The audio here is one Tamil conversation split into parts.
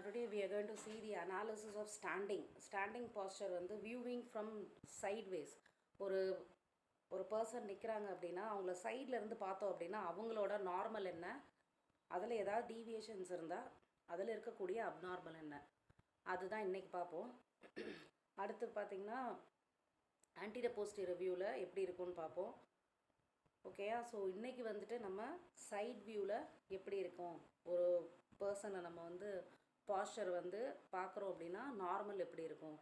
Today we are going to see the analysis of standing posture வந்து viewing from sideways. ஒரு ஒரு பர்சன் நிற்கிறாங்க அப்படின்னா அவங்கள சைடில் இருந்து பார்த்தோம் அப்படின்னா அவங்களோட நார்மல் என்ன, அதில் ஏதாவது டீவியேஷன்ஸ் இருந்தால் அதில் இருக்கக்கூடிய அப்நார்மல் என்ன, அதுதான் இன்றைக்கி பார்ப்போம். அடுத்து பார்த்திங்கன்னா ஆன்டீரியர் போஸ்டீரியர் வியூவில் எப்படி இருக்குன்னு பார்ப்போம். ஓகேயா? ஸோ இன்றைக்கி வந்துட்டு நம்ம சைட் வியூவில் எப்படி இருக்கும், ஒரு பர்சனை நம்ம வந்து பாஸ்டர் வந்து பார்க்குறோம் அப்படின்னா நார்மல் எப்படி இருக்கும்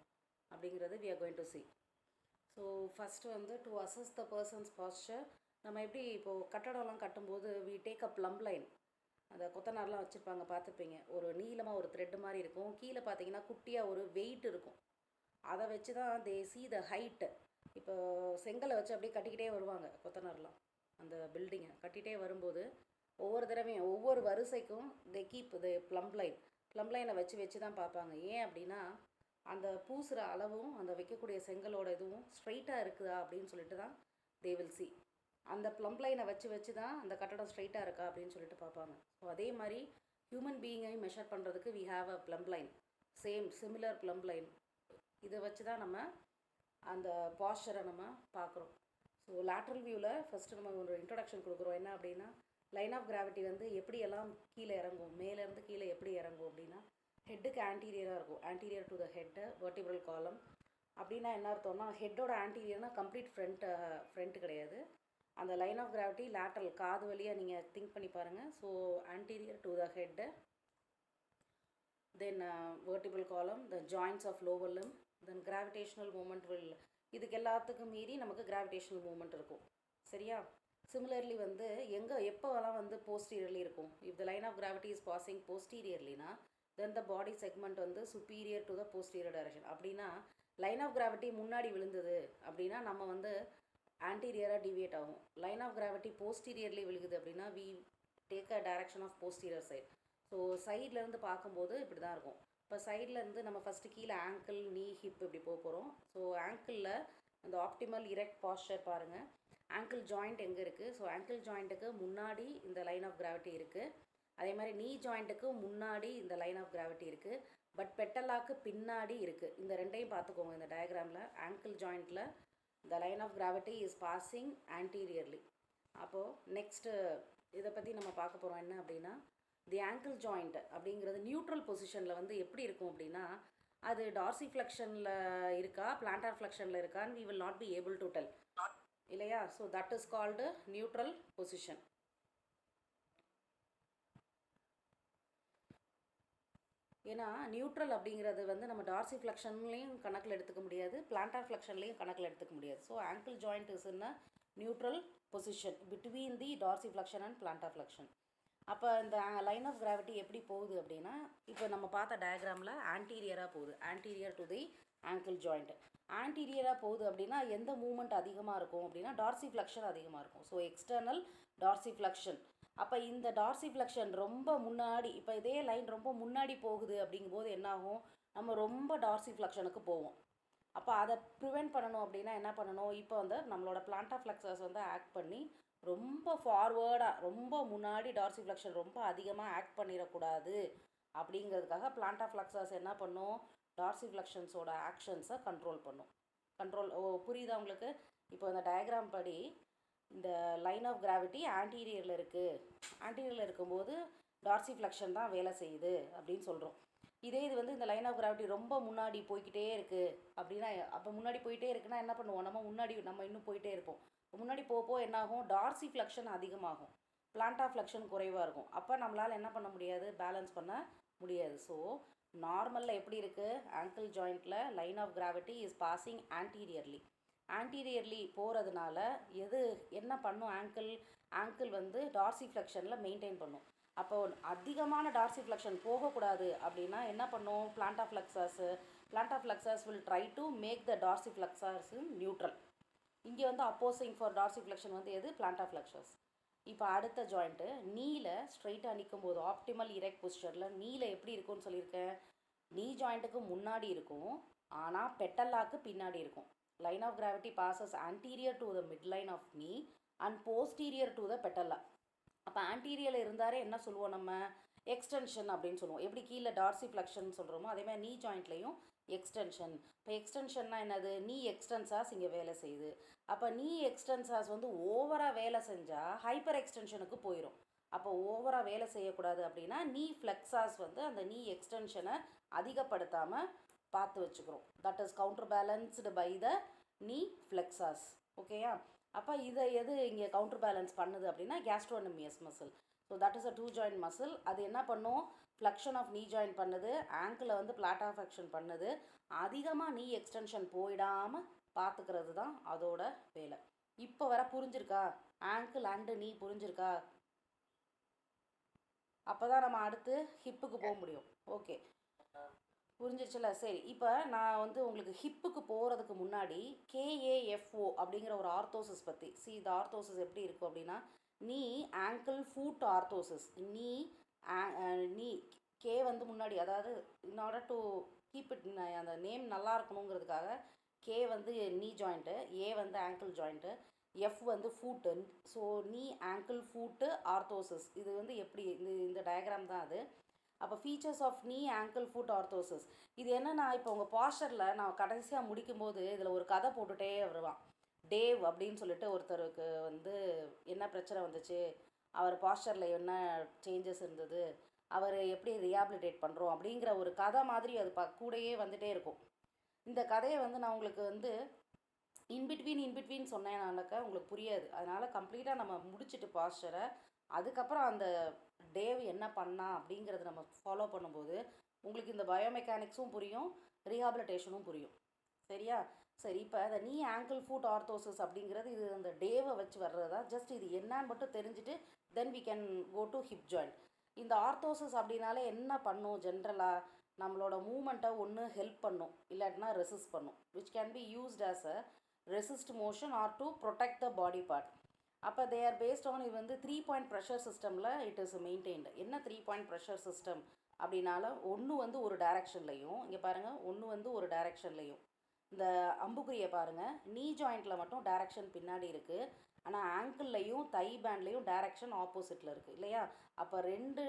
அப்படிங்கிறது we are going to see. So first வந்து to assess the person's posture, நம்ம எப்படி இப்போது கட்டடம்லாம் கட்டும்போது we take a plumb line. அந்த கொத்தனார்லாம் வச்சுருப்பாங்க, பார்த்துருப்பீங்க. ஒரு நீளமாக ஒரு த்ரெட் மாதிரி இருக்கும், கீழே பார்த்தீங்கன்னா குட்டியாக ஒரு வெயிட் இருக்கும். அதை வச்சு தான் தே சி த ஹைட்டு. இப்போ செங்கலை வச்சு அப்படியே கட்டிக்கிட்டே வருவாங்க கொத்தனார்லாம். அந்த பில்டிங்கை கட்டிகிட்டே வரும்போது ஒவ்வொரு தடவையும் ஒவ்வொரு வரிசைக்கும் தே கீப் த ப்ளம் லைனை வச்சு தான் பார்ப்பாங்க. ஏன் அப்படின்னா அந்த பூசுகிற அளவும் அந்த வைக்கக்கூடிய செங்கலோட இதுவும் ஸ்ட்ரைட்டாக இருக்குதா அப்படின்னு சொல்லிட்டு தான் தே வில் சி. அந்த ப்ளம் லைனை வச்சு தான் அந்த கட்டடம் ஸ்ட்ரைட்டாக இருக்கா அப்படின்னு சொல்லிட்டு பார்ப்பாங்க. ஸோ அதே மாதிரி ஹியூமன் பீயிங்கையும் மெஷர் பண்ணுறதுக்கு we have a plumb line, similar plumb line. இதை வச்சு தான் நம்ம அந்த பாஸ்டரை நம்ம பார்க்குறோம். ஸோ லேட்ரல் வியூவில் ஃபஸ்ட்டு நம்ம ஒரு இன்ட்ரொடக்ஷன் கொடுக்குறோம். என்ன அப்படின்னா லைன் ஆஃப் கிராவிட்டி வந்து எப்படியெல்லாம் கீழே இறங்கும், மேலேருந்து கீழே எப்படி இறங்கும் அப்படின்னா ஹெட்டுக்கு ஆன்டீரியராக இருக்கும், anterior to the head vertebral காலம். அப்படின்னா என்ன அர்த்தம்னா ஹெட்டோட ஆன்டீரியர்னால் கம்ப்ளீட் ஃப்ரண்ட்டு கிடையாது. அந்த லைன் ஆஃப் கிராவிட்டி லேட்ரல் காது வழியாக நீங்கள் திங்க் பண்ணி பாருங்கள். So anterior to the head, then vertebral column, the joints of lower limb, then gravitational moment will. இதுக்கு எல்லாத்துக்கும் மீறி நமக்கு கிராவிடேஷனல் மூமெண்ட் இருக்கும். சரியா? சிமிலர்லி வந்து எப்போவெல்லாம் வந்து போஸ்டீரியர்லி இருக்கும், if the line of gravity is passing போஸ்டீரியர்லினா தென் த பாடி செக்மெண்ட் வந்து superior to the posterior direction. அப்படின்னா லைன் ஆஃப் கிராவிட்டி முன்னாடி விழுந்தது அப்படின்னா நம்ம வந்து ஆன்டீரியராக டிவியேட் ஆகும். லைன் ஆஃப் கிராவிட்டி போஸ்டீரியர்லி விழுகுது அப்படின்னா we take a direction of posterior side. So சைட்லேருந்து பார்க்கும்போது இப்படி தான் இருக்கும். இப்போ சைட்லேருந்து நம்ம ஃபஸ்ட்டு கீழே ஆங்கிள், நீ, ஹிப் இப்படி போகிறோம். ஸோ ஆங்கிளில் அந்த ஆப்டிமல் இரெக்ட் பாஸ்டர் பாருங்கள். ஆங்கிள் ஜாயிண்ட் எங்கே இருக்குது? ஸோ ஆங்கிள் ஜாயிண்ட்டுக்கு முன்னாடி இந்த லைன் ஆஃப் கிராவிட்டி இருக்குது. அதே மாதிரி நீ ஜாயிண்ட்டுக்கு முன்னாடி இந்த லைன் ஆஃப் கிராவிட்டி இருக்குது. பட் பெட்டலாக்கு பின்னாடி இருக்குது. இந்த ரெண்டையும் பார்த்துக்கோங்க இந்த டயக்ராமில். ஆங்கிள் ஜாயிண்ட்டில் இந்த line of gravity is passing anteriorly. அப்போது நெக்ஸ்ட்டு இதை பற்றி நம்ம பார்க்க போகிறோம். என்ன அப்படின்னா தி ஆங்கிள் ஜாயிண்ட் அப்படிங்கிறது நியூட்ரல் பொசிஷனில் வந்து எப்படி இருக்கும் அப்படின்னா அது டார்சி ஃப்ளெக்ஷனில் இருக்கா பிளான்டார் ஃப்ளெக்ஷனில் இருக்கான்னு we will not be able to tell, இல்லையா? So that is called neutral position. ஏன்னா நியூட்ரல் அப்படிங்கிறது வந்து நம்ம டார்சி ஃப்ளெக்ஷன்லேயும் கணக்கில் எடுத்துக்க முடியாது, பிளான்டார் ஃப்ளெக்ஷன்லேயும் கணக்கில் எடுத்துக்க முடியாது. So angle joint is in a neutral position between the Darcy flexion and plantar flexion. அப்போ இந்த லைன் ஆஃப் கிராவிட்டி எப்படி போகுது அப்படின்னா இப்போ நம்ம பார்த்த டயக்ராமில் ஆன்டீரியராக போகுது, anterior to the ankle joint. ஆன்டீரியராக போகுது அப்படின்னா எந்த மூமெண்ட் அதிகமாக இருக்கும் அப்படின்னா டார்சி ஃப்ளெக்ஷன் அதிகமாக இருக்கும். So external Darcy flexion. அப்போ இந்த டார்சி ஃப்ளெக்ஷன் ரொம்ப முன்னாடி, இப்போ இதே லைன் ரொம்ப முன்னாடி போகுது அப்படிங்கும்போது என்னாகும், நம்ம ரொம்ப டார்சி ஃப்ளெக்ஷனுக்கு போவோம். அப்போ அதை ப்ரிவெண்ட் பண்ணணும் அப்படின்னா என்ன பண்ணணும், இப்போ வந்து நம்மளோட பிளான்டார் ஃப்ளெக்ஸர்ஸ் வந்து ஆக்ட் பண்ணி ரொம்ப ஃபார்வேர்டாக ரொம்ப முன்னாடி டார்சி ஃப்ளெக்ஷன் ரொம்ப அதிகமாக ஆக்ட் பண்ணிடக்கூடாது அப்படிங்கிறதுக்காக பிளான்டார் ஃப்ளெக்ஸர்ஸ் என்ன பண்ணும், டார்சி ஃப்ளெக்ஷன்ஸோட ஆக்ஷன்ஸை கண்ட்ரோல் பண்ணும். புரியுதா உங்களுக்கு? இப்போ இந்த டயக்ராம் படி இந்த லைன் ஆஃப் கிராவிட்டி ஆன்டீரியரில் இருக்குது, ஆன்டீரியரில் இருக்கும்போது டார்சி ஃப்ளெக்ஷன் தான் வேலை செய்யுது அப்படின்னு சொல்கிறோம். இதே இது வந்து இந்த லைன் ஆஃப் கிராவிட்டி ரொம்ப முன்னாடி போய்கிட்டே இருக்குது அப்படின்னா, அப்போ முன்னாடி போயிட்டே இருக்குன்னா என்ன பண்ணுவோம், நம்ம இன்னும் போயிட்டே இருப்போம். முன்னாடி போக என்னாகும், டார்சி ஃப்ளெக்ஷன் அதிகமாகும், பிளான்டார் ஃப்ளெக்ஷன் குறைவாக இருக்கும். அப்போ நம்மளால் என்ன பண்ண முடியாது, பேலன்ஸ் பண்ண முடியாது. ஸோ நார்மலில் எப்படி இருக்குது, ஆங்கிள் ஜாயிண்ட்டில் line of gravity is passing anteriorly போகிறதுனால என்ன பண்ணும், ஆங்கிள் வந்து டார்சி ஃப்ளெக்ஷனில் மெயின்டைன் பண்ணும். அப்போ அதிகமான டார்சி ஃப்ளெக்ஷன் போகக்கூடாது அப்படின்னா என்ன பண்ணும், plantar flexors will try to make the dorsiflexors neutral. இங்கே வந்து அப்போசிங் ஃபார் டார்சி ஃப்ளெக்ஷன் வந்து எது, பிளான்டார் ஃப்ளெக்ஸர்ஸ். இப்போ அடுத்த ஜாயிண்ட்டு நீல ஸ்ட்ரைட்டாக நிற்கும் போது ஆப்டிமல் இரெக்ட் பொசிஷனில் நீல எப்படி இருக்கும்னு சொல்லியிருக்கேன், நீ ஜாயிண்ட்டுக்கு முன்னாடி இருக்கும் ஆனால் பெட்டல்லாக்கு பின்னாடி இருக்கும். Line of gravity passes anterior to the mid line of knee and posterior to the patella. அப்போ ஆன்டீரியரில் இருந்தாலே என்ன சொல்லுவோம் நம்ம, எக்ஸ்டென்ஷன் அப்படின்னு சொல்லுவோம். எப்படி கீழே டார்சி ஃப்ளெக்ஷன் சொல்கிறோமோ அதே மாதிரி நீ ஜாயிண்ட்லேயும் எக்ஸ்டென்ஷன். இப்போ எக்ஸ்டென்ஷன்னா என்னது, நீ எக்ஸ்டென்சாஸ் இங்கே வேலை செய்யுது. அப்போ நீ எக்ஸ்டென்சாஸ் வந்து ஓவராக வேலை செஞ்சால் ஹைப்பர் எக்ஸ்டென்ஷனுக்கு போயிடும். அப்போ ஓவராக வேலை செய்யக்கூடாது அப்படின்னா நீ ஃப்ளெக்ஸாஸ் வந்து அந்த நீ எக்ஸ்டென்ஷனை அதிகப்படுத்தாமல் பார்த்து வச்சுக்கிறோம். That is counter balanced by the knee flexors. ஓகேயா? அப்போ இதை எது இங்கே கவுண்டர் பேலன்ஸ் பண்ணுது அப்படின்னா gastrocnemius muscle. So that is a 2 joint muscle. அது என்ன பண்ணும், ஃப்ளெக்ஷன் ஆஃப் நீ ஜாயின் பண்ணுது, ஆங்கிளை வந்து பிளாட்டார் ஃப்ளெக்ஷன் பண்ணுது. அதிகமாக நீ எக்ஸ்டென்ஷன் போயிடாமல் பார்த்துக்கிறது தான் அதோட வேலை. இப்போ வர புரிஞ்சிருக்கா? ஆங்கிள் அண்டு நீ புரிஞ்சிருக்கா? அப்போ தான் நம்ம அடுத்து ஹிப்புக்கு போக முடியும். ஓகே, புரிஞ்சிச்சுல? சரி, இப்போ நான் வந்து உங்களுக்கு ஹிப்புக்கு போகிறதுக்கு முன்னாடி கேஏஎஃப்ஓ அப்படிங்கிற ஒரு ஆர்த்தோசிஸ் பற்றி. இந்த ஆர்த்தோசிஸ் எப்படி இருக்கும் அப்படின்னா, நீ ஆங்கிள் ஃபூட் ஆர்த்தோசிஸ். நீ கே வந்து முன்னாடி, அதாவது in order to keep it அந்த நேம் நல்லா இருக்கணுங்கிறதுக்காக கே வந்து நீ ஜாயிண்ட்டு, ஏ வந்து ஆங்கிள் ஜாயிண்ட்டு, எஃப் வந்து ஃபூட்டு. ஸோ நீ ஆங்கிள் ஃபூட்டு ஆர்த்தோசிஸ். இது வந்து எப்படி இந்த டயக்ராம் தான் அது. அப்போ ஃபீச்சர்ஸ் ஆஃப் நீ ஆங்கிள் ஃபுட் ஆர்த்தோசிஸ் இது என்னென்னா, இப்போ உங்கள் பாஸ்டரில் நான் கடைசியாக முடிக்கும்போது இதில் ஒரு கதை போட்டுகிட்டே வருவான். டேவ் அப்படின்னு சொல்லிட்டு ஒருத்தருக்கு வந்து என்ன பிரச்சனை வந்துச்சு, அவர் பாஸ்டரில் என்ன சேஞ்சஸ் இருந்தது, அவர் எப்படி ரீஹாபிலிட்டேட் பண்ணுறோம் அப்படிங்கிற ஒரு கதை மாதிரி அது கூடயே வந்துகிட்டே இருக்கும். இந்த கதையை வந்து நான் உங்களுக்கு வந்து இன்பிட்வீன் சொன்னேன்னாக்கா உங்களுக்கு புரியாது. அதனால் கம்ப்ளீட்டாக நம்ம முடிச்சுட்டு பாஸ்டரை அதுக்கப்புறம் அந்த டேவ் என்ன பண்ணா அப்படிங்கிறத நம்ம ஃபாலோ பண்ணும்போது உங்களுக்கு இந்த பயோமெக்கானிக்ஸும் புரியும், ரீஹாபிலிட்டேஷனும் புரியும். சரியா? சரி, இப்போ அந்த நீ ஆங்கிள் ஃபுட் ஆர்த்தோசிஸ் அப்படிங்கிறது இது அந்த டேவை வச்சு வர்றதா. ஜஸ்ட் இது என்னன்னு மட்டும் தெரிஞ்சுட்டு then we can go to hip joint. இந்த ஆர்த்தோசிஸ் அப்படின்னாலே என்ன பண்ணும், ஜென்ரலாக நம்மளோட மூமெண்ட்டை ஒன்று ஹெல்ப் பண்ணும், இல்லாட்டினா ரெசிஸ்ட் பண்ணும். Which can be used as a resist motion R to protect the body part. அப்போ தே ஆர் பேஸ்ட் ஆன், இது வந்து 3 பாயிண்ட் ப்ரெஷர் சிஸ்டமில் இட் இஸ் மெயின்டைன்டு. என்ன 3 பாயிண்ட் ப்ரெஷர் சிஸ்டம் அப்படின்னால, ஒன்று வந்து ஒரு டைரக்ஷன்லையும், இங்கே பாருங்கள், ஒன்று வந்து ஒரு டைரக்ஷன்லையும். இந்த அம்புக்குறியை பாருங்கள், நீ ஜாயிண்ட்டில் மட்டும் டைரக்ஷன் பின்னாடி இருக்குது, ஆனால் ஆங்கிள்லையும் தை பேண்ட்லேயும் டைரக்ஷன் ஆப்போசிட்டில் இருக்குது இல்லையா? அப்போ 2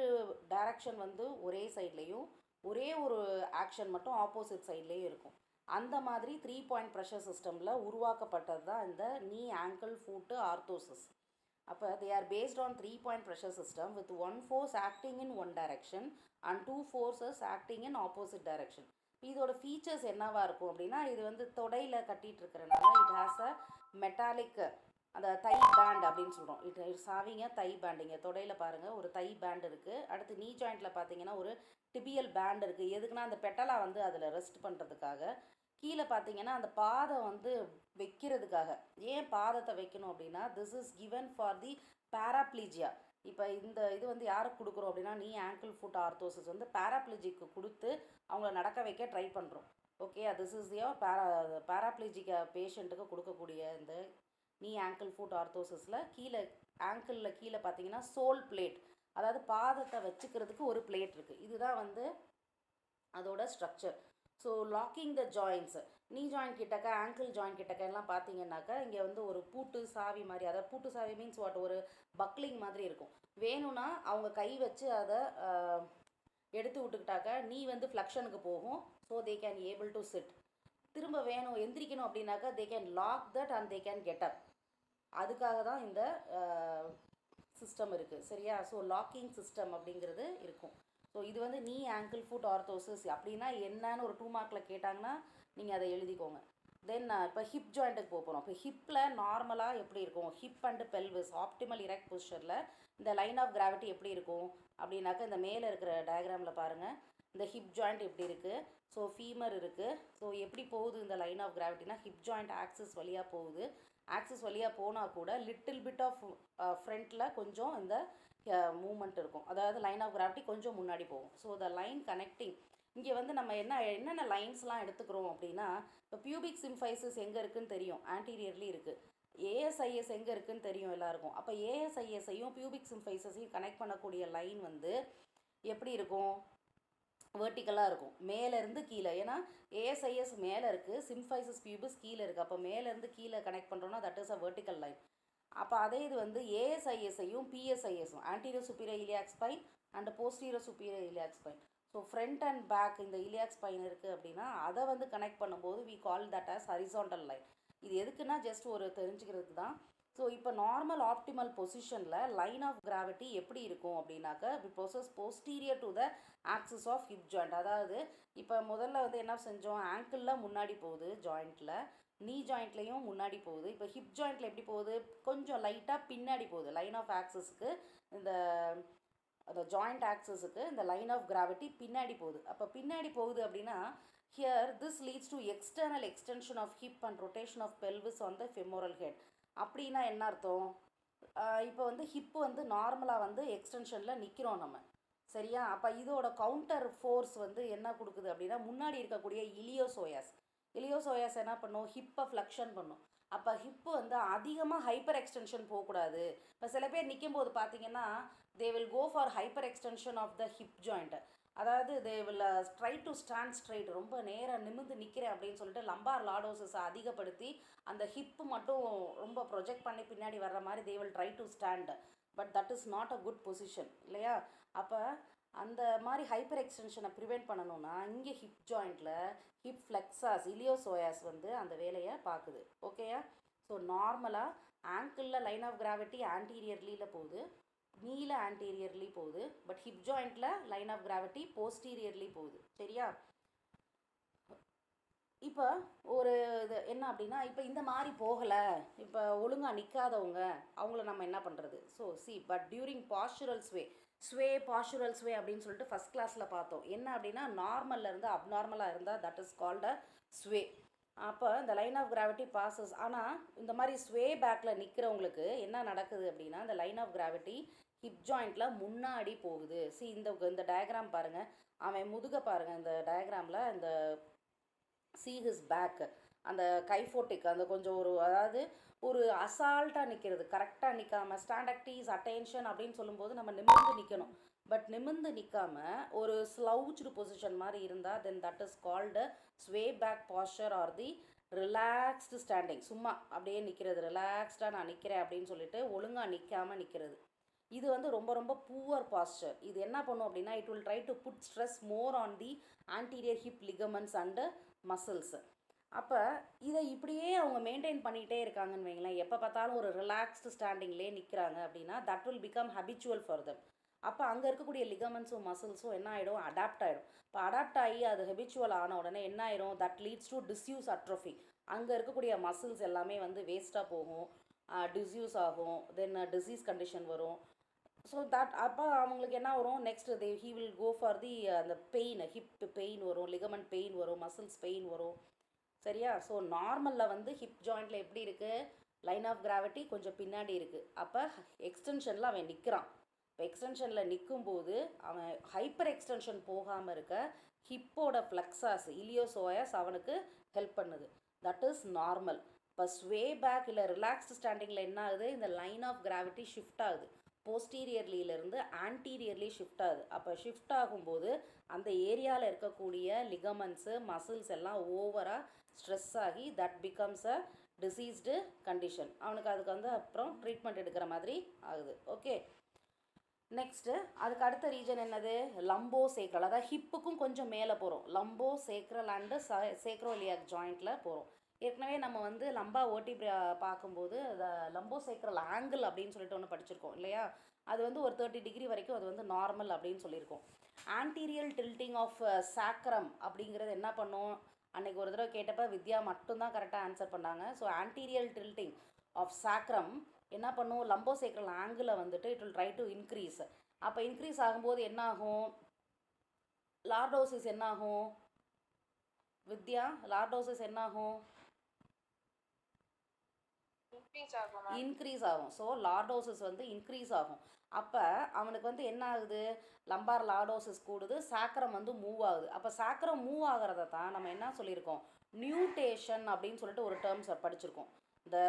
டைரக்ஷன் வந்து ஒரே சைட்லேயும், ஒரே ஒரு ஆக்ஷன் மட்டும் ஆப்போசிட் சைட்லேயும் இருக்கும். அந்த மாதிரி 3 பாயிண்ட் ப்ரெஷர் சிஸ்டமில் உருவாக்கப்பட்டது தான் இந்த நீ ஆங்கிள் ஃபுட் ஆர்த்தோசிஸ். அப்போ they are based on 3 point pressure system with 1 force acting in 1 direction and 2 forces acting in opposite direction. இதோட ஃபீச்சர்ஸ் என்னவாக இருக்கும் அப்படின்னா, இது வந்து தொடையில் கட்டிகிட்டு இருக்கிறனால இட் ஹேஸ் அ மெட்டாலிக், அந்த தை பேண்ட் அப்படின்னு சொல்கிறோம். It's having thigh band. இங்கே தொடையில் பாருங்கள் ஒரு தை பேண்ட் இருக்குது. அடுத்து நீ ஜாயிண்ட்டில் பார்த்தீங்கன்னா ஒரு டிபியல் பேண்ட் இருக்குது. எதுக்குன்னா அந்த பெட்டலா வந்து அதில் ரெஸ்ட் பண்ணுறதுக்காக. கீழே பார்த்தீங்கன்னா அந்த பாதம் வந்து வைக்கிறதுக்காக. ஏன் பாதத்தை வைக்கணும் அப்படின்னா, this is given for the paraplegia. இப்போ இந்த இது வந்து யாருக்கு கொடுக்குறோம் அப்படின்னா, நீ ஆங்கிள் ஃபுட் ஆர்த்தோசிஸ் வந்து பேராப்ளீஜிக்கு கொடுத்து அவங்கள நடக்க வைக்க ட்ரை பண்ணுறோம். ஓகே, திஸ் இஸ் யோ பேராப்ளீஜிக் பேஷண்ட்டுக்கு கொடுக்கக்கூடிய இந்த நீ ஆங்கிள் ஃபுட் ஆர்த்தோசிஸில் கீழே ஆங்கிளில் கீழே பார்த்தீங்கன்னா சோல் பிளேட், அதாவது பாதத்தை வச்சுக்கிறதுக்கு ஒரு பிளேட் இருக்குது. இதுதான் வந்து அதோட ஸ்ட்ரக்சர். ஸோ லாக்கிங் த ஜாயின்ட்ஸு, நீ ஜாயிண்ட் கிட்டக்க ஆங்கிள் ஜாயிண்ட் கிட்டக்க எல்லாம் பார்த்தீங்கன்னாக்கா இங்கே வந்து ஒரு பூட்டு சாவி மாதிரி, அதாவது பூட்டு சாவி மீன்ஸ் வாட், ஒரு பக்லிங் மாதிரி இருக்கும். வேணும்னா அவங்க கை வச்சு அதை எடுத்து விட்டுக்கிட்டாக்க நீ வந்து ஃப்ளெக்ஷனுக்கு போகும். So they can able to sit. திரும்ப வேணும் எந்திரிக்கணும் அப்படின்னாக்கா they can lock that and they can get up. அதுக்காக தான் இந்த சிஸ்டம் இருக்குது. சரியா? ஸோ லாக்கிங் சிஸ்டம் அப்படிங்கிறது இருக்கும். ஸோ இது வந்து நீ ஆங்கிள் ஃபுட் ஆர்த்தோசிஸ் அப்படின்னா என்னன்னு ஒரு 2 மார்க்கில் கேட்டாங்கன்னா நீங்கள் அதை எழுதிக்கோங்க. தென் இப்போ ஹிப் ஜாயிண்ட்டுக்கு போகிறோம். இப்போ ஹிப்பில் நார்மலாக எப்படி இருக்கும், hip and pelvis optimal erect பொசிஷனில் இந்த லைன் ஆஃப் கிராவிட்டி எப்படி இருக்கும் அப்படின்னாக்கா, இந்த மேலே இருக்கிற டயக்ராமில் பாருங்கள், இந்த ஹிப் ஜாயிண்ட் எப்படி இருக்குது. ஸோ ஃபீமர் இருக்குது. ஸோ எப்படி போகுது இந்த லைன் ஆஃப் கிராவிட்டினா, ஹிப் ஜாயிண்ட் ஆக்சிஸ் வழியாக போகுது. ஆக்சிஸ் வழியாக போனால் கூட லிட்டில் பிட் ஆஃப் ஃப்ரண்ட்டில் கொஞ்சம் இந்த மூமெண்ட் இருக்கும், அதாவது லைன் ஆஃப் கிராவிட்டி கொஞ்சம் முன்னாடி போகும். ஸோ த லைன் கனெக்டிங், இங்கே வந்து நம்ம என்னென்ன லைன்ஸ்லாம் எடுத்துக்கிறோம் அப்படின்னா, இப்போ பியூபிக் சிம்ஃபைசிஸ் எங்கே இருக்குதுன்னு தெரியும், ஆன்டீரியர்லி இருக்குது. ஏஎஸ்ஐஎஸ் எங்கே இருக்குதுன்னு தெரியும் எல்லாருக்கும். அப்போ ஏஎஸ்ஐஎஸ்ஸையும் பியூபிக் சிம்ஃபைசஸையும் கனெக்ட் பண்ணக்கூடிய லைன் வந்து எப்படி இருக்கும், வெர்டிக்கலாக இருக்கும், மேலேருந்து கீழே. ஏன்னா ஏஎஸ்ஐஎஸ் மேலே இருக்குது, சிம்ஃபைசஸ் பியூபிஸ் கீழே இருக்குது. அப்போ மேலேருந்து கீழே கனெக்ட் பண்ணுறோன்னா that is a vertical line. அப்போ அதே இது வந்து ஏஎஸ்ஐஎஸ்ஸையும் பிஎஸ்ஐஎஸும், anterior superior iliac spine, and posterior superior iliac spine. So front and back இந்த இலியாக் ஸ்பைன் இருக்குது அப்படின்னா அதை வந்து கனெக்ட் பண்ணும்போது we call that as horizontal line. இது எதுக்குன்னா ஜஸ்ட் ஒரு தெரிஞ்சுக்கிறதுக்கு தான். ஸோ இப்போ நார்மல் ஆப்டிமல் பொசிஷனில் லைன் ஆஃப் கிராவிட்டி எப்படி இருக்கும் அப்படின்னாக்க passes posterior to the axis of hip joint. அதாவது இப்போ முதல்ல வந்து என்ன செஞ்சோம், ஆங்கிளில் முன்னாடி போகுது ஜாயிண்ட்டில், நீ ஜாயிண்ட்லேயும் முன்னாடி போகுது. இப்போ ஹிப் ஜாயிண்ட்டில் எப்படி போகுது, கொஞ்சம் லைட்டாக பின்னாடி போகுது. லைன் ஆஃப் ஆக்சிஸ்க்கு இந்த அந்த ஜாயிண்ட் ஆக்சஸுக்கு இந்த லைன் ஆஃப் கிராவிட்டி பின்னாடி போகுது. அப்போ பின்னாடி போகுது அப்படின்னா here this leads to external extension of hip and rotation of pelvis on the femoral head. அப்படின்னா என்ன அர்த்தம், இப்போ வந்து ஹிப்பு வந்து நார்மலாக வந்து எக்ஸ்டென்ஷனில் நிற்கிறோம் நம்ம, சரியா. அப்போ இதோட கவுண்டர் ஃபோர்ஸ் வந்து என்ன கொடுக்குது அப்படின்னா முன்னாடி இருக்கக்கூடிய இலியோசோயாஸ் என்ன பண்ணும், ஹிப்பை ஃப்ளக்ஷன் பண்ணும். அப்போ ஹிப்பு வந்து அதிகமாக ஹைப்பர் எக்ஸ்டென்ஷன் போகக்கூடாது. இப்போ சில பேர் நிற்கும் போது பார்த்தீங்கன்னா they will go for hyper extension of the hip joint. அதாவது they will try to stand straight, ரொம்ப நேராக நிமிர்ந்து நிற்கிறேன் அப்படின்னு சொல்லிட்டு லம்பார் லார்டோசஸை அதிகப்படுத்தி அந்த ஹிப்பு மட்டும் ரொம்ப ப்ரொஜெக்ட் பண்ணி பின்னாடி வர்ற மாதிரி தே will try to stand. But that is not a good position இல்லையா. அப்போ அந்த மாதிரி ஹைப்பர் எக்ஸ்டென்ஷனை ப்ரிவெண்ட் பண்ணணும்னா இங்கே ஹிப் ஜாயிண்டில் ஹிப் ஃப்ளெக்ஸாஸ் இலியோசோயாஸ் வந்து அந்த வேலையை பார்க்குது. ஓகேயா. ஸோ நார்மலாக ஆங்கிளில் லைன் ஆஃப் கிராவிட்டி ஆன்டீரியர்லியில் போகுது, நீல ஆன்டீரியர்லி போகுது. பட் ஹிப் ஜாயிண்டில் லைன் ஆஃப் கிராவிட்டி போஸ்டீரியர்லி போகுது, சரியா. இப்போ ஒரு இது என்ன அப்படின்னா இப்போ இந்த மாதிரி போகலை, இப்போ ஒழுங்காக நிற்காதவங்க அவங்கள நம்ம என்ன பண்ணுறது. ஸோ பட் டியூரிங் பாஸ்சுரல் பாஸ்சுரல் ஸ்வே அப்படின்னு சொல்லிட்டு ஃபஸ்ட் கிளாஸில் பார்த்தோம். என்ன அப்படின்னா நார்மலில் இருந்து அப்நார்மலாக இருந்தால் that is called a sway. அப்போ இந்த லைன் ஆஃப் கிராவிட்டி பாசஸ். ஆனால் இந்த மாதிரி ஸ்வே பேக்கில் நிற்கிறவங்களுக்கு என்ன நடக்குது அப்படின்னா இந்த லைன் ஆஃப் கிராவிட்டி ஹிப் ஜாயிண்டில் முன்னாடி போகுது. இந்த டயக்ராம் பாருங்கள், அவன் முதுக பாருங்கள். இந்த டயக்ராமில் இந்த ஹிஸ் பேக், அந்த கைஃபோட்டிக் அந்த கொஞ்சம் அதாவது ஒரு அசால்ட்டாக நிற்கிறது, கரெக்டாக நிற்காம ஸ்டாண்டக்டீஸ் அட்டென்ஷன் அப்படின்னு சொல்லும்போது நம்ம நிமிர்ந்து நிற்கணும். பட் நிமிர்ந்து நிற்காம ஒரு ஸ்லவுச்டு பொசிஷன் மாதிரி இருந்தால் then that is called sway back posture or the relaxed standing. சும்மா அப்படியே நிற்கிறது, ரிலாக்ஸ்டாக நான் நிற்கிறேன் அப்படின்னு சொல்லிட்டு ஒழுங்காக நிற்காமல் நிற்கிறது. இது வந்து ரொம்ப ரொம்ப பூவர் பாஸ்டர். இது என்ன பண்ணும் அப்படின்னா it will try to put stress more on the anterior hip ligaments and muscles. அப்போ இதை இப்படியே அவங்க மெயின்டைன் பண்ணிகிட்டே இருக்காங்கன்னு வைங்களேன், எப்போ பார்த்தாலும் ஒரு ரிலாக்ஸ்டு ஸ்டாண்டிங்லேயே நிற்கிறாங்க அப்படின்னா that will become habitual for them. அப்போ அங்கே இருக்கக்கூடிய லிகமெண்ட்ஸும் மசில்ஸும் என்ன ஆகிடும், அடாப்ட் ஆகிடும். இப்போ அடாப்ட் ஆகி அது ஹெபிச்சுவல் ஆன உடனே என்ன ஆயிடும், that leads to disuse atrophy. அங்கே இருக்கக்கூடிய மசில்ஸ் எல்லாமே வந்து வேஸ்ட்டாக போகும், டிஸ்யூஸ் ஆகும், தென் டிசீஸ் கண்டிஷன் வரும். ஸோ தட் அப்போ அவங்களுக்கு என்ன வரும், next he will go for the அந்த பெயின், ஹிப் பெயின் வரும், லிகமெண்ட் பெயின் வரும், மசில்ஸ் பெயின் வரும், சரியா. ஸோ நார்மலில் வந்து ஹிப் ஜாயிண்டில் எப்படி இருக்குது, லைன் ஆஃப் கிராவிட்டி கொஞ்சம் பின்னாடி இருக்குது. அப்போ எக்ஸ்டென்ஷனில் அவன் நிற்கிறான். இப்போ எக்ஸ்டென்ஷனில் நிற்கும்போது அவன் ஹைப்பர் எக்ஸ்டென்ஷன் போகாமல் இருக்க ஹிப்போட ஃப்ளெக்ஸாஸ் இலியோசோயாஸ் அவனுக்கு ஹெல்ப் பண்ணுது. That is normal. இப்போ ஸ்வே பேக் இல்லை ரிலாக்ஸ்டு ஸ்டாண்டிங்கில் என்ன ஆகுது, இந்த லைன் ஆஃப் கிராவிட்டி ஷிஃப்ட் ஆகுது, போஸ்டீரியர்லியிலேருந்து ஆன்டீரியர்லி ஷிஃப்ட் ஆகுது. அப்போ ஷிஃப்ட் ஆகும்போது அந்த ஏரியாவில் இருக்கக்கூடிய லிகமெண்ட்ஸு மசில்ஸ் எல்லாம் ஓவராக ஸ்ட்ரெஸ் ஆகி that becomes a deceased condition. அவனுக்கு அதுக்கு வந்து அப்புறம் ட்ரீட்மெண்ட் எடுக்கிற மாதிரி ஆகுது. ஓகே. நெக்ஸ்ட்டு அதுக்கு அடுத்த ரீஜன் என்னது, லம்போ சேக்ரல். அதாவது ஹிப்புக்கும் கொஞ்சம் மேலே போகிறோம், லம்போ சேக்ரல் அண்டு சேக்ரோலியாக் ஜாயிண்டில் போகிறோம். ஏற்கனவே நம்ம வந்து லம்பா ஓட்டி பார்க்கும்போது லம்போ சேக்ரல் ஆங்கிள் அப்படின்னு சொல்லிட்டு ஒன்று படிச்சிருக்கோம் இல்லையா. அது வந்து ஒரு 30 டிகிரி வரைக்கும் அது வந்து நார்மல் அப்படின்னு சொல்லியிருக்கோம். ஆன்டீரியல் டில்ட்டிங் ஆஃப் சாக்ரம் அப்படிங்கிறது என்ன பண்ணும், அன்றைக்கி ஒரு தடவை கேட்டப்போ வித்யா மட்டும்தான் கரெக்டாக ஆன்சர் பண்ணாங்க. ஸோ ஆன்டீரியல் டில்ட்டிங் ஆஃப் சாக்ரம் என்ன பண்ணும், லம்போ சேக்ரல் ஆங்கிளை வந்துட்டு it will try to increase. அப்போ இன்க்ரீஸ் ஆகும்போது என்ன ஆகும், லார்டோசிஸ் என்ன ஆகும் வித்யா, லார்டோசிஸ் என்ன ஆகும், இன்க்ரீஸ் ஆகும். ஸோ லார்டோசிஸ் வந்து இன்க்ரீஸ் ஆகும். அப்போ அவனுக்கு வந்து என்ன ஆகுது, லம்பார் லார்டோசிஸ் கூடுது, சாக்கரம் வந்து மூவ் ஆகுது. அப்போ சாக்கரம் மூவ் ஆகிறத தான் நம்ம என்ன சொல்லியிருக்கோம், நியூட்டேஷன் அப்படின்னு சொல்லிட்டு ஒரு டேர்ம்ஸ் படிச்சிருக்கோம். இந்த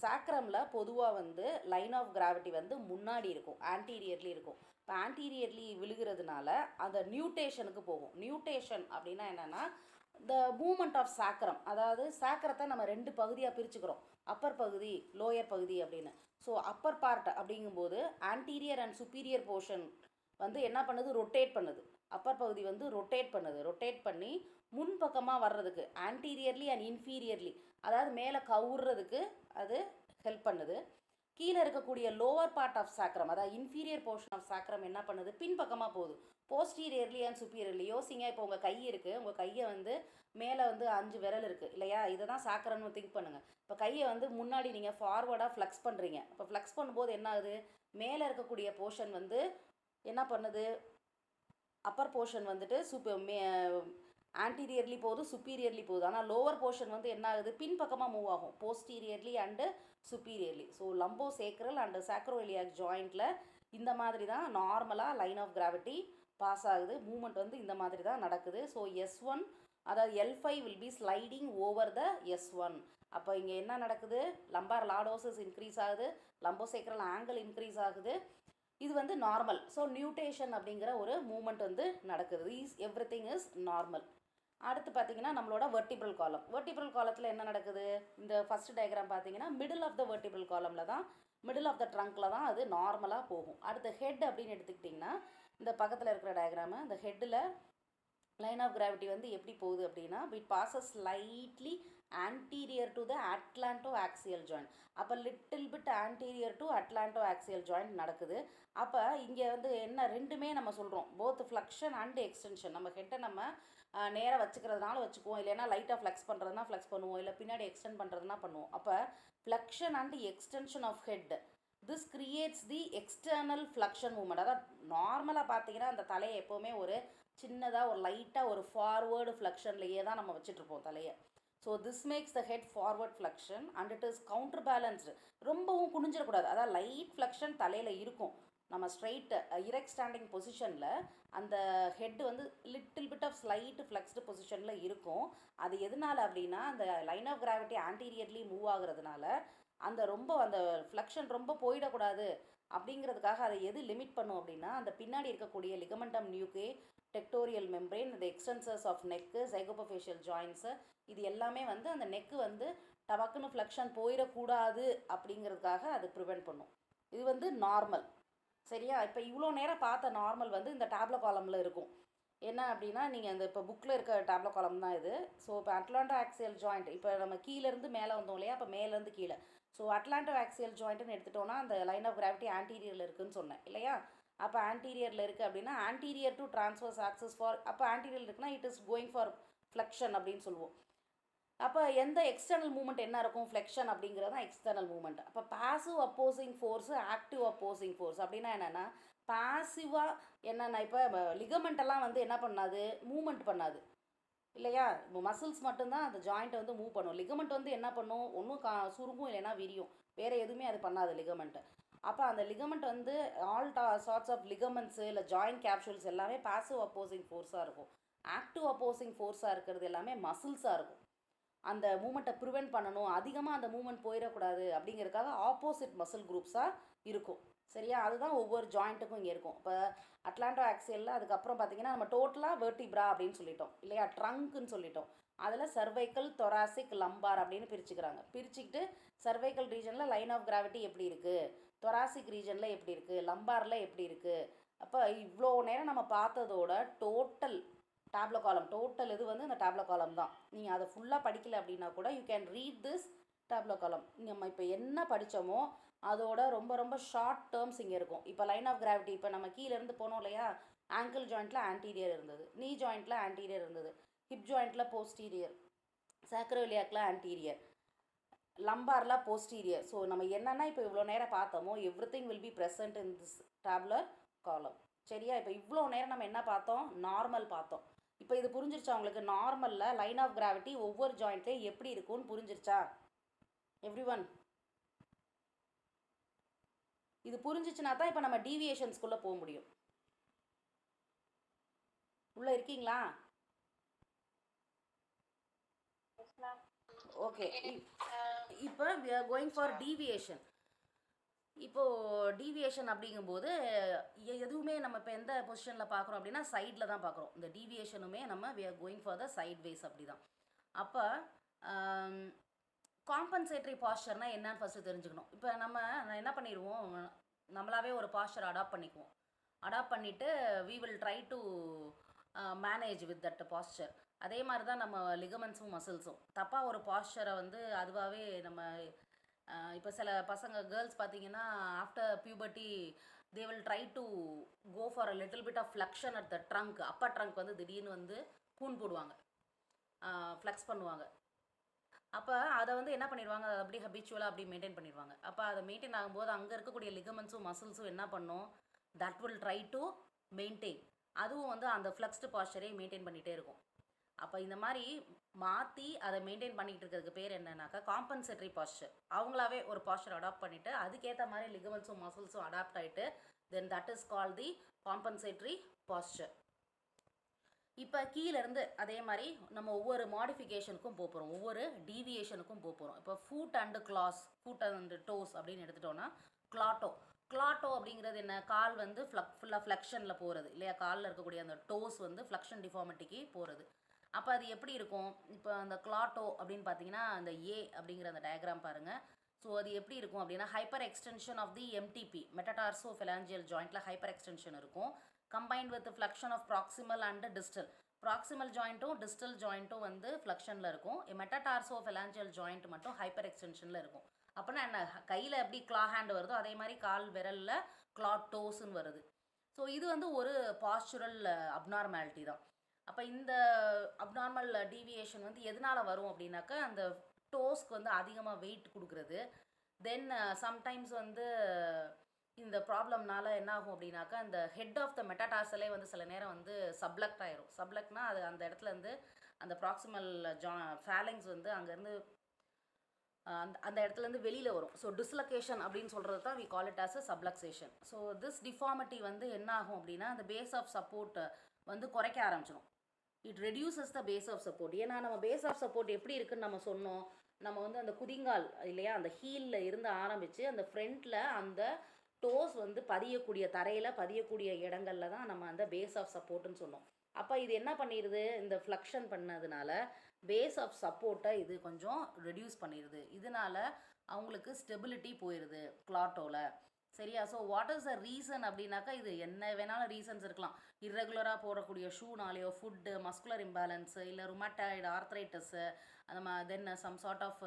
சாக்ரமில் பொதுவாக வந்து லைன் ஆஃப் கிராவிட்டி வந்து முன்னாடி இருக்கும், ஆன்டீரியர்லி இருக்கும். இப்போ ஆன்டீரியர்லி விழுகிறதுனால அந்த நியூட்டேஷனுக்கு போகும். நியூட்டேஷன் அப்படின்னா என்னென்னா த மூமெண்ட் ஆஃப் சாக்கரம். அதாவது சாக்கரத்தை நம்ம 2 பகுதியாக பிரிச்சுக்கிறோம், அப்பர் பகுதி லோயர் பகுதி அப்படின்னு. ஸோ அப்பர் பார்ட் அப்படிங்கும்போது ஆன்டீரியர் அண்ட் சுப்பீரியர் போர்ஷன் வந்து என்ன பண்ணுது, ரொட்டேட் பண்ணுது. அப்பர் பகுதி வந்து ரொட்டேட் பண்ணி முன்பக்கமாக வர்றதுக்கு ஆன்டீரியர்லி அண்ட் இன்ஃபீரியர்லி, அதாவது மேலே கவுறதுக்கு அது ஹெல்ப் பண்ணுது. கீழே இருக்கக்கூடிய லோவர் பார்ட் ஆஃப் சாக்ரம், அதாவது இன்ஃபீரியர் போர்ஷன் ஆஃப் சாக்ரம் என்ன பண்ணுது, பின்பக்கமாக போகுது. Posteriorly and சுப்பீரியர்லி. யோசிங்க, இப்போ உங்கள் கை இருக்குது, உங்கள் கையை வந்து மேலே வந்து 5 விரல் இருக்குது இல்லையா, இதை தான் சாக்கரம்னு திங்க் பண்ணுங்கள். இப்போ கையை வந்து முன்னாடி நீங்கள் ஃபார்வர்டாக ஃப்ளெக்ஸ் பண்ணுறீங்க. இப்போ ஃப்ளெக்ஸ் பண்ணும்போது என்ன ஆகுது, மேலே இருக்கக்கூடிய போர்ஷன் வந்து என்ன பண்ணுது, அப்பர் போர்ஷன் வந்துட்டு ஆன்டீரியர்லி போகுது, சுப்பீரியர்லி போகுது. ஆனால் லோவர் போர்ஷன் வந்து என்ன ஆகுது, பின்பக்கமாக மூவ் ஆகும், posteriorly and superiorly. So lumbosacral and sacroiliac ஜாயிண்டில் இந்த மாதிரி தான் நார்மலாக லைன் ஆஃப் கிராவிட்டி பாஸ் ஆகுது. மூமெண்ட் வந்து இந்த மாதிரி தான் நடக்குது. ஸோ S1, அதாவது L5 will be sliding over the S1. அப்போ இங்கே என்ன நடக்குது, லம்பார் லார்டோசஸ் இன்க்ரீஸ் ஆகுது, லம்போ சேக்ரல் ஆங்கிள் இன்க்ரீஸ் ஆகுது. இது வந்து நார்மல். ஸோ நியூட்டேஷன் அப்படிங்கிற ஒரு மூமெண்ட் வந்து நடக்குது. Every thing is normal. அடுத்து பார்த்தீங்கன்னா நம்மளோட வெர்டிபிரல் காலம். வெர்டிபிரல் காலத்தில் என்ன நடக்குது, இந்த ஃபர்ஸ்ட் டயக்ராம் பார்த்தீங்கன்னா மிடில் ஆஃப் த வெர்டிபிரல் காலமில் தான், மிடில் ஆஃப் த ட்ரங்க்கில் தான் அது நார்மலாக போகும். அடுத்து ஹெட் அப்படின்னு எடுத்துக்கிட்டிங்கன்னா இந்த பக்கத்தில் இருக்கிற டயக்ராமு, இந்த ஹெட்டில் லைன் ஆஃப் கிராவிட்டி வந்து எப்படி போகுது அப்படின்னா, it bosses slightly anterior to the atlanto-axial joint. அப்போ little bit anterior to atlanto-axial joint நடக்குது. அப்போ இங்கே வந்து என்ன, ரெண்டுமே நம்ம சொல்கிறோம், போத் ஃப்ளக்ஷன் அண்ட் எக்ஸ்டென்ஷன். நம்ம ஹெட்டை நம்ம நேராக வச்சுக்கிறதுனால வச்சுக்குவோம், இல்லைன்னா லைட்டாக ஃப்ளெக்ஸ் பண்ணுறதுனா ஃப்ளெக்ஸ் பண்ணுவோம், இல்லை பின்னாடி எக்ஸ்டெண்ட் பண்ணுறதுனா பண்ணுவோம். அப்போ flexion and extension of head, this creates the external flexion moment. அதாவது நார்மலாக பார்த்தீங்கன்னா அந்த தலையை எப்போவுமே ஒரு சின்னதாக ஒரு லைட்டாக ஒரு ஃபார்வேர்டு ஃப்ளக்ஷன்லேயே தான் நம்ம வச்சுட்ருப்போம் தலையை. So this makes the head forward flexion and it is counter balanced. ரொம்பவும் குனிஞ்சிடக்கூடாது, அதாவது லைட் ஃப்ளக்ஷன் தலையில் இருக்கும். நம்ம ஸ்ட்ரைட் இரெக்ட் ஸ்டாண்டிங் பொசிஷனில் அந்த ஹெட் வந்து little bit of slight flexed பொசிஷனில் இருக்கும். அது எதனால் அப்படின்னா, அந்த line of gravity anteriorly move ஆகுறதுனால அந்த ஃப்ளக்ஷன் ரொம்ப போயிடக்கூடாது அப்படிங்கிறதுக்காக அதை எது லிமிட் பண்ணும் அப்படின்னா, அந்த பின்னாடி இருக்கக்கூடிய லிகமெண்டம் நியூக்கே, டெக்டோரியல் மெம்பரேன், இந்த எக்ஸ்டென்சர்ஸ் ஆஃப் நெக்கு, சைகோபோஃபேஷியல் ஜாயின்ஸு, இது எல்லாமே வந்து அந்த நெக்கு வந்து டபக்குன்னு ஃப்ளக்ஷன் போயிடக்கூடாது அப்படிங்கிறதுக்காக அது ப்ரிவெண்ட் பண்ணும். இது வந்து நார்மல். சரியா, இப்போ இவ்வளோ நேரம் பார்த்த நார்மல் வந்து இந்த டேப்லோ காலமில் இருக்கும். என்ன அப்படின்னா, நீங்கள் அந்த இப்போ புக்கில் இருக்க டேப்லோ காலம் தான் இது. ஸோ இப்போ அட்லாண்டோ ஆக்சியல் ஜாயிண்ட், இப்போ நம்ம கீழேருந்து மேலே வந்தோம் இல்லையா, அப்போ மேலேருந்து கீழே. ஸோ அட்லாண்டோ ஆக்சியல் ஜாயிண்ட்டுன்னு எடுத்துட்டோன்னா அந்த லைன் ஆஃப் கிராவிட்டி ஆன்டீரியரில் இருக்குதுன்னு சொன்னேன் இல்லையா. அப்போ ஆன்டீரியரில் இருக்குது அப்படின்னா anterior to transverse access for, அப்போ ஆன்டீரியர் இருக்குன்னா it is going for flexion அப்படின்னு சொல்லுவோம். அப்போ எந்த எக்ஸ்டர்னல் மூமெண்ட் என்ன இருக்கும், ஃப்ளெக்ஷன் அப்படிங்கிறது தான் எக்ஸ்டர்னல் மூமெண்ட். அப்போ passive opposing force, active opposing force அப்படின்னா என்னென்னா, பாசிவாக என்னென்னா, இப்போ லிகமெண்டெல்லாம் வந்து என்ன பண்ணாது, மூமெண்ட் பண்ணாது இல்லையா. இப்போ மசில்ஸ் மட்டும்தான் அந்த ஜாயிண்ட்டை வந்து மூவ் பண்ணும். லிகமெண்ட் வந்து என்ன பண்ணும், ஒன்றும் சுருங்கும் இல்லைன்னா விரியும், வேறு எதுவுமே அது பண்ணாது லிகமெண்ட்டு. அப்போ அந்த லிகமெண்ட் வந்து ஆல் சார்ட்ஸ் ஆஃப் லிகமெண்ட்ஸு இல்லை ஜாயிண்ட் கேப்சூல்ஸ் எல்லாமே பாசிவ் அப்போசிங் ஃபோர்ஸாக இருக்கும். ஆக்டிவ் அப்போசிங் ஃபோர்ஸாக இருக்கிறது எல்லாமே மசில்ஸாக இருக்கும். அந்த மூமெண்ட்டை ப்ரிவெண்ட் பண்ணணும், அதிகமாக அந்த மூமெண்ட் போயிடக்கூடாது அப்படிங்கிறதுக்காக ஆப்போசிட் மசில் குரூப்ஸாக இருக்கும். சரியா, அதுதான் ஒவ்வொரு ஜாயிண்ட்டுக்கும் இங்கே இருக்கும். இப்போ அட்லாண்டோ ஆக்சியலில் அதுக்கப்புறம் பார்த்தீங்கன்னா நம்ம டோட்டலாக வெர்டிப்ரா அப்படின்னு சொல்லிட்டோம் இல்லையா, ட்ரங்க்குன்னு சொல்லிட்டோம். அதில் சர்வைக்கல், தொராசிக், லம்பார் அப்படின்னு பிரிச்சுக்கிறாங்க. பிரிச்சுக்கிட்டு சர்வைக்கல் ரீஜனில் லைன் ஆஃப் கிராவிட்டி எப்படி இருக்குது, தொராசிக் ரீஜனில் எப்படி இருக்குது, லம்பாரில் எப்படி இருக்குது. அப்போ இவ்வளோ நேரம் நம்ம பார்த்ததோட டோட்டல் டேப்லோ காலம், டோட்டல் இது வந்து இந்த டேப்லோ காலம் தான். நீங்கள் அதை ஃபுல்லாக படிக்கல அப்படின்னா கூட யூ கேன் ரீட் திஸ் டேப்லோ காலம். நம்ம இப்போ என்ன படித்தோமோ அதோட ரொம்ப ரொம்ப ஷார்ட் டேர்ம்ஸ் இங்கே இருக்கும். இப்போ லைன் ஆஃப் கிராவிட்டி, இப்போ நம்ம கீழேருந்து போனோம் இல்லையா, ஆங்கிள் ஜாயிண்ட்டில் ஆன்டீரியர் இருந்தது, நீ ஜாயிண்ட்டில் ஆன்டீரியர் இருந்தது, ஹிப் ஜாயிண்ட்டில் போஸ்டீரியர், சாக்ரோலியாக்கில் ஆன்டீரியர், லம்பாரில் போஸ்டீரியர். ஸோ நம்ம என்னென்னா இப்போ இவ்வளோ நேரம் பார்த்தோமோ everything will be present in this tabular column. சரியா, இப்போ இவ்வளோ நேரம் நம்ம என்ன பார்த்தோம், நார்மல் பார்த்தோம். இப்போ இது புரிஞ்சிருச்சா உங்களுக்கு, நார்மலில் லைன் ஆஃப் கிராவிட்டி ஒவ்வொரு ஜாயிண்ட்லேயும் எப்படி இருக்கும்னு புரிஞ்சிருச்சா எவ்ரி ஒன்? இது புரிஞ்சிச்சுனா தான் இப்போ நம்ம டீவியேஷன்ஸ்குள்ளே போக முடியும். உள்ளே இருக்கீங்களா? ஓகே, இப்போ we are going for deviation. இப்போது டீவியேஷன் அப்படிங்கும்போது எதுவுமே நம்ம இப்போ எந்த பொசிஷனில் பார்க்குறோம் அப்படின்னா சைடில் தான் பார்க்குறோம். இந்த டீவியேஷனுமே நம்ம we are going for the sideways அப்படி தான். அப்போ காம்பன்சேட்டரி பாஸ்டர்னால் என்னன்னு ஃபஸ்ட்டு தெரிஞ்சுக்கணும். இப்போ நம்ம என்ன பண்ணிடுவோம், நம்மளாவே ஒரு பாஸ்டர் அடாப்ட் பண்ணிக்குவோம். அடாப்ட் பண்ணிவிட்டு we will try to manage with that posture. அதே மாதிரி தான் நம்ம லிகமெண்ட்ஸும் மசில்ஸும் தப்பாக ஒரு பாஸ்டரை வந்து அதுவாகவே நம்ம இப்போ சில பசங்க கேர்ள்ஸ் பார்த்தீங்கன்னா after puberty they will try to go for a little bit of flexion at the trunk, upper trunk வந்து திடீர்னு வந்து கூன் போடுவாங்க, ஃப்ளெக்ஸ் பண்ணுவாங்க. அப்போ அதை வந்து என்ன பண்ணிடுவாங்க, அதை அப்படியே ஹபிச்சுவலாக அப்படி மெயின்டைன் பண்ணிடுவாங்க. அப்போ அதை மெயின்டைன் ஆகும்போது அங்கே இருக்கக்கூடிய லிகமெண்ட்ஸும் மசில்ஸும் என்ன பண்ணும், that will try to maintain, அதுவும் வந்து அந்த ஃப்ளெக்ஸ்டு பாஸ்டரே மெயின்டைன் பண்ணிகிட்டே இருக்கும். அப்போ இந்த மாதிரி மாற்றி அதை மெயின்டைன் பண்ணிகிட்டு இருக்கிறதுக்கு பேர் என்னன்னாக்கா காம்பன்சேட்டரி பாஸ்டர். அவங்களாவே ஒரு பாஸ்டர் அடாப்ட் பண்ணிவிட்டு அதுக்கேற்ற மாதிரி லிகமெண்ட்ஸும் மசில்ஸும் அடாப்ட் ஆகிட்டு then that is call the compensatory posture. இப்போ கீழேருந்து அதே மாதிரி நம்ம ஒவ்வொரு மாடிஃபிகேஷனுக்கும் போகிறோம், ஒவ்வொரு டீவியேஷனுக்கும் போகிறோம். இப்போ foot and claws, foot and toes அப்படின்னு எடுத்துட்டோன்னா கிளாட்டோ. கிளாட்டோ அப்படிங்கிறது என்ன, கால் வந்து ஃபுல்லாக ஃப்ளெக்ஷனில் போகிறது இல்லையா, காலில் இருக்கக்கூடிய அந்த டோஸ் வந்து ஃப்ளெக்ஷன் டிஃபார்மிட்டிக்கு போகிறது. அப்போ அது எப்படி இருக்கும், இப்போ அந்த கிளாட்டோ அப்படின்னு பார்த்தீங்கன்னா அந்த ஏ அப்படிங்கிற அந்த டயக்ராம் பாருங்கள். ஸோ அது எப்படி இருக்கும் அப்படின்னா hyper extension of the MTP metatarsophalangeal ஜாயிண்ட்டில் ஹைப்பர் எக்ஸ்டென்ஷன் இருக்கும், combined with flexion of proximal and distal. Proximal ஜாயிண்ட்டும் டிஸ்டல் ஜாயிண்ட்டும் வந்து ஃப்ளெக்ஷனில் இருக்கும், மெட்டடார்சோ ஃபெலாஞ்சியல் ஜாயிண்ட் மட்டும் ஹைப்பர் எக்ஸ்டென்ஷனில் இருக்கும். அப்படின்னா என்ன, கையில் எப்படி கிளா ஹேண்ட் வருதோ அதே மாதிரி கால் விரலில் கிளாட் டோஸ்ன்னு வருது. ஸோ இது வந்து ஒரு பாஸ்சுரல் அப்நார்மாலிட்டி தான். அப்போ இந்த அப்நார்மல் டீவியேஷன் வந்து எதனால் வரும் அப்படின்னாக்கா அந்த டோஸ்க்கு வந்து அதிகமாக வெயிட் கொடுக்குறது. தென் சம்டைம்ஸ் வந்து இந்த ப்ராப்ளம்னால என்ன ஆகும் அப்படின்னாக்கா அந்த ஹெட் ஆஃப் த மெட்டாடார்சலே வந்து சில நேரம் வந்து சப்லக்ட் ஆயிரும். சப்லக்ட்னா அது அந்த இடத்துல இருந்து அந்த ப்ராக்சிமல் ஃபேலிங்ஸ் வந்து அங்கேருந்து அந்த இடத்துலேருந்து வெளியில் வரும். ஸோ டிஸ்லொகேஷன் அப்படின்னு சொல்கிறது தான் we call it as a subluxation. So this deformity வந்து என்ன ஆகும் அப்படின்னா அந்த பேஸ் ஆஃப் சப்போர்ட் வந்து குறைக்க ஆரம்பிச்சிடும். It reduces the base of support. ஏன்னா நம்ம பேஸ் ஆஃப் சப்போர்ட் எப்படி இருக்குன்னு நம்ம சொன்னோம், நம்ம வந்து அந்த குதிங்கால் இல்லையா, அந்த ஹீலில் இருந்து ஆரம்பித்து அந்த ஃப்ரண்ட்டில் அந்த டோஸ் வந்து பதியக்கூடிய தரையில் பதியக்கூடிய இடங்கள்ல தான் நம்ம அந்த பேஸ் ஆஃப் சப்போர்ட்டுன்னு சொன்னோம். அப்போ இது என்ன பண்ணிடுது, இந்த ஃப்ளக்ஷன் பண்ணதுனால பேஸ் ஆஃப் சப்போர்ட்டை இது கொஞ்சம் ரெடியூஸ் பண்ணிடுது. இதனால அவங்களுக்கு ஸ்டெபிலிட்டி போயிடுது கிளாட்டோவில். சரியா? So what is the reason அப்படின்னாக்கா இது என்ன வேணாலும் ரீசன்ஸ் இருக்கலாம். இர்ரெகுலராக போடக்கூடிய ஷூனாலேயோ, ஃபுட்டு, மஸ்குலர் இம்பேலன்ஸு, இல்லை ருமட்டாய்டு ஆர்த்ரைட்டிஸு, அந்த தென் சம் சார்ட் ஆஃப்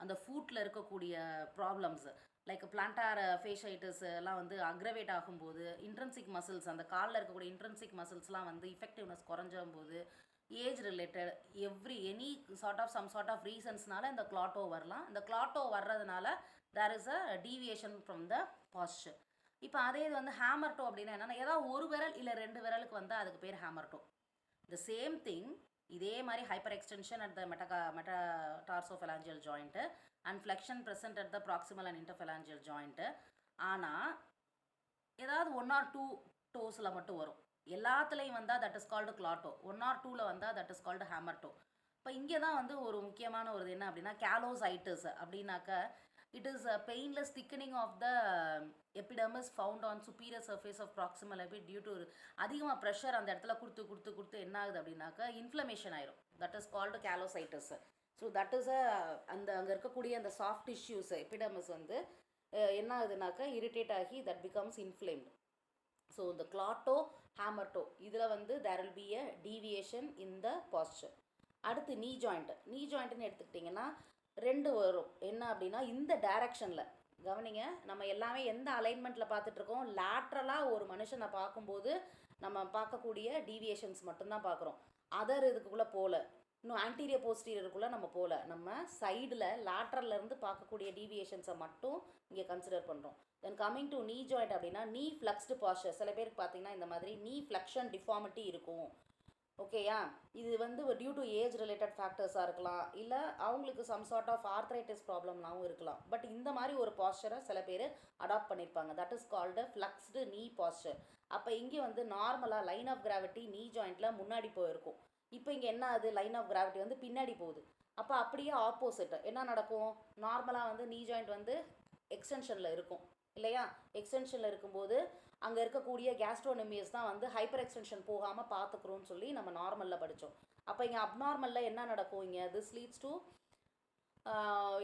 அந்த ஃபுட்டில் இருக்கக்கூடிய ப்ராப்ளம்ஸு லைக் பிளான்டார் ஃபேஷைட்டிஸ் எல்லாம் வந்து அக்ரவேட் ஆகும்போது, இன்ட்ரென்சிக் மசில்ஸ் அந்த காலில் இருக்கக்கூடிய இன்ட்ரென்சிக் மசில்ஸ்லாம் வந்து இஃபெக்டிவ்னஸ் குறைஞ்சும் போது, age related any some sort of ரீசன்ஸ்னால இந்த கிளாட்டோ வரலாம். இந்த கிளாட்டோ வர்றதுனால there is a deviation from the posture. இப்போ அதே இது வந்து ஹேமர் டோ அப்படின்னா என்னென்னா ஏதாவது ஒரு விரல் இல்லை 2 விரலுக்கு வந்தால் அதுக்கு பேர் hammer toe. The same thing இதே மாதிரி hyper extension at the metatarsophalangeal joint and flexion present at the proximal and interphalangeal joint. ஆனால் ஏதாவது 1 or 2 டோஸில் மட்டும் வரும். எல்லாத்துலேயும் வந்தால் தட் இஸ் கால்டு கிளாட்டோ, 1 or 2ல் வந்தால் that is called hammer to. இப்போ இங்கே தான் வந்து ஒரு முக்கியமான ஒரு என்ன அப்படின்னா கேலோசைட்டிஸ் அப்படின்னாக்க it is a painless thickening of the epidermis found on superior surface of proximal epid due to அதிகமாக ப்ரெஷர் அந்த இடத்துல கொடுத்து என்ன ஆகுது அப்படின்னாக்கா இன்ஃப்ளமேஷன் ஆயிரும். That is called callositis. So that is அந்த அங்கே இருக்கக்கூடிய அந்த சாஃப்ட் டிஷ்யூஸ் எபிடர்மிஸ் வந்து என்ன ஆகுதுனாக்கா இரிட்டேட் ஆகி தட் பிகம்ஸ் இன்ஃப்ளேம்டு. ஸோ இந்த கிளாட்டோ ஹேமர்டோ இதில் வந்து there will be a deviation in the posture. அடுத்து நீ ஜாயிண்ட்டுன்னு எடுத்துக்கிட்டிங்கன்னா 2 வரும். என்ன அப்படின்னா இந்த டைரக்ஷனில் கவனிங்க, நம்ம எல்லாமே எந்த அலைன்மெண்ட்டில் பார்த்துட்ருக்கோம், லேட்ரலாக ஒரு மனுஷனை பார்க்கும்போது நம்ம பார்க்கக்கூடிய டீவியேஷன்ஸ் மட்டும்தான் பார்க்குறோம். அதர் இதுக்குள்ளே போகல, இன்னும் ஆன்டீரியர் போஸ்டீரியருக்குள்ளே நம்ம போகல. நம்ம சைடில் லேட்ரல்லேருந்து பார்க்கக்கூடிய டீவியேஷன்ஸை மட்டும் இங்கே கன்சிடர் பண்ணுறோம். தென் கம்மிங் டு நீ ஜாயிண்ட் அப்படின்னா நீ ஃப்ளெக்ஸ்டு பாஸ்டர். சில பேருக்கு பார்த்தீங்கன்னா இந்த மாதிரி நீ ஃப்ளெக்ஷன் டிஃபார்மிட்டி இருக்கும். ஓகேயா? இது வந்து டியூ டு ஏஜ் ரிலேட்டட் ஃபேக்டர்ஸாக இருக்கலாம், இல்லை அவங்களுக்கு சம் சார்ட் ஆஃப் ஆர்த்ரைட்டிஸ் ப்ராப்ளம்னாவும் இருக்கலாம். பட் இந்த மாதிரி ஒரு பாஸ்டரை சில பேர் அடாப்ட் பண்ணியிருப்பாங்க. தட் இஸ் கால்டு ஃப்ளெக்ஸ்டு நீ பாஸ்டர். அப்போ இங்கே வந்து நார்மலாக லைன் ஆஃப் கிராவிட்டி நீ ஜாயிண்ட்டில் முன்னாடி போயிருக்கும். இப்போ இங்கே என்ன ஆகுது, லைன் ஆஃப் கிராவிட்டி வந்து பின்னாடி போகுது. அப்போ அப்படியே ஆப்போசிட் என்ன நடக்கும், நார்மலாக வந்து நீ ஜாயிண்ட் வந்து எக்ஸ்டென்ஷனில் இருக்கும் இல்லையா? எக்ஸ்டென்ஷனில் இருக்கும்போது அங்கே இருக்கக்கூடிய கேஸ்ட்ரோனெமியஸ் தான் வந்து ஹைப்பர் எக்ஸ்டென்ஷன் போகாமல் பார்த்துக்குறோன்னு சொல்லி நம்ம நார்மலில் படித்தோம். அப்போ இங்கே அப்நார்மலில் என்ன நடக்கும், இங்கே திஸ் லீட்ஸ் டு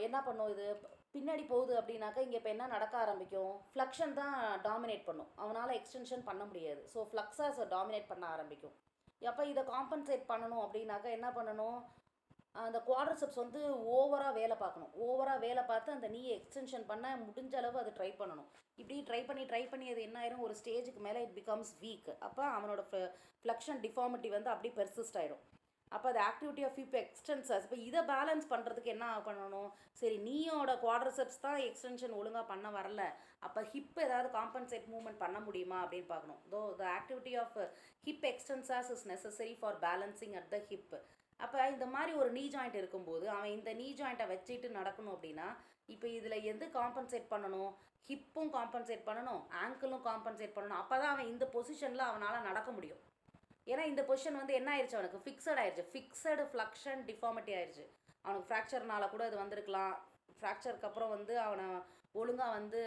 என்ன பண்ணும், இது பின்னாடி போகுது அப்படின்னாக்கா இங்கே இப்போ என்ன நடக்க ஆரம்பிக்கும், ஃப்ளக்ஷன் தான் டாமினேட் பண்ணும், அவனால் எக்ஸ்டென்ஷன் பண்ண முடியாது. ஸோ ஃப்ளக்ஸாஸ் டாமினேட் பண்ண ஆரம்பிக்கும். அப்போ இதை காம்பன்சேட் பண்ணணும் அப்படின்னாக்கா என்ன பண்ணணும், அந்த குவாட்ரிசெப்ஸ் வந்து ஓவராக வேலை பார்க்கணும். ஓவராக வேலை பார்த்து அந்த நீயை எக்ஸ்டென்ஷன் பண்ண முடிஞ்ச அளவு அது ட்ரை பண்ணணும். இப்படி ட்ரை பண்ணி அது என்ன ஆயிரும், ஒரு ஸ்டேஜுக்கு மேலே இட் பிகம்ஸ் வீக். அப்போ அவனோட ஃப்ளக்ஷன் டிஃபார்மிட்டி வந்து அப்படி பெர்சிஸ்ட் ஆயிடும். அப்போ அது ஆக்டிவிட்டி ஆஃப் ஹிப் எக்ஸ்டென்சர்ஸ். இப்போ இதை பேலன்ஸ் பண்ணுறதுக்கு என்ன பண்ணணும், சரி நீயோட குவாட்ரிசெப்ஸ் தான் எக்ஸ்டென்ஷன் ஒழுங்காக பண்ண வரல, அப்போ ஹிப் ஏதாவது காம்பன்சேட் மூவ்மெண்ட் பண்ண முடியுமா அப்படின்னு பார்க்கணும். Though the activity of hip extensors is necessary for balancing at the hip. அப்போ இந்த மாதிரி ஒரு நீ ஜாயிண்ட் இருக்கும்போது அவன் இந்த நீ ஜாயிண்ட்டை வச்சுட்டு நடக்கணும் அப்படின்னா, இப்போ இதில் எது காம்பன்சேட் பண்ணணும், ஹிப்பும் காம்பன்சேட் பண்ணணும், ஆங்கிளும் காம்பன்சேட் பண்ணணும். அப்போ தான் அவன் இந்த பொசிஷனில் அவனால் நடக்க முடியும். ஏன்னா இந்த பொசிஷன் வந்து என்ன ஆயிடுச்சு, அவனுக்கு ஃபிக்ஸட் ஆயிடுச்சு, ஃபிக்ஸடு ஃப்ளக்ஷன் டிஃபார்மிட்டி ஆயிடுச்சு. அவனுக்கு ஃப்ராக்சர்னால கூட அது வந்திருக்கலாம். ஃப்ராக்சருக்கு அப்புறம் வந்து அவனை ஒழுங்காக வந்து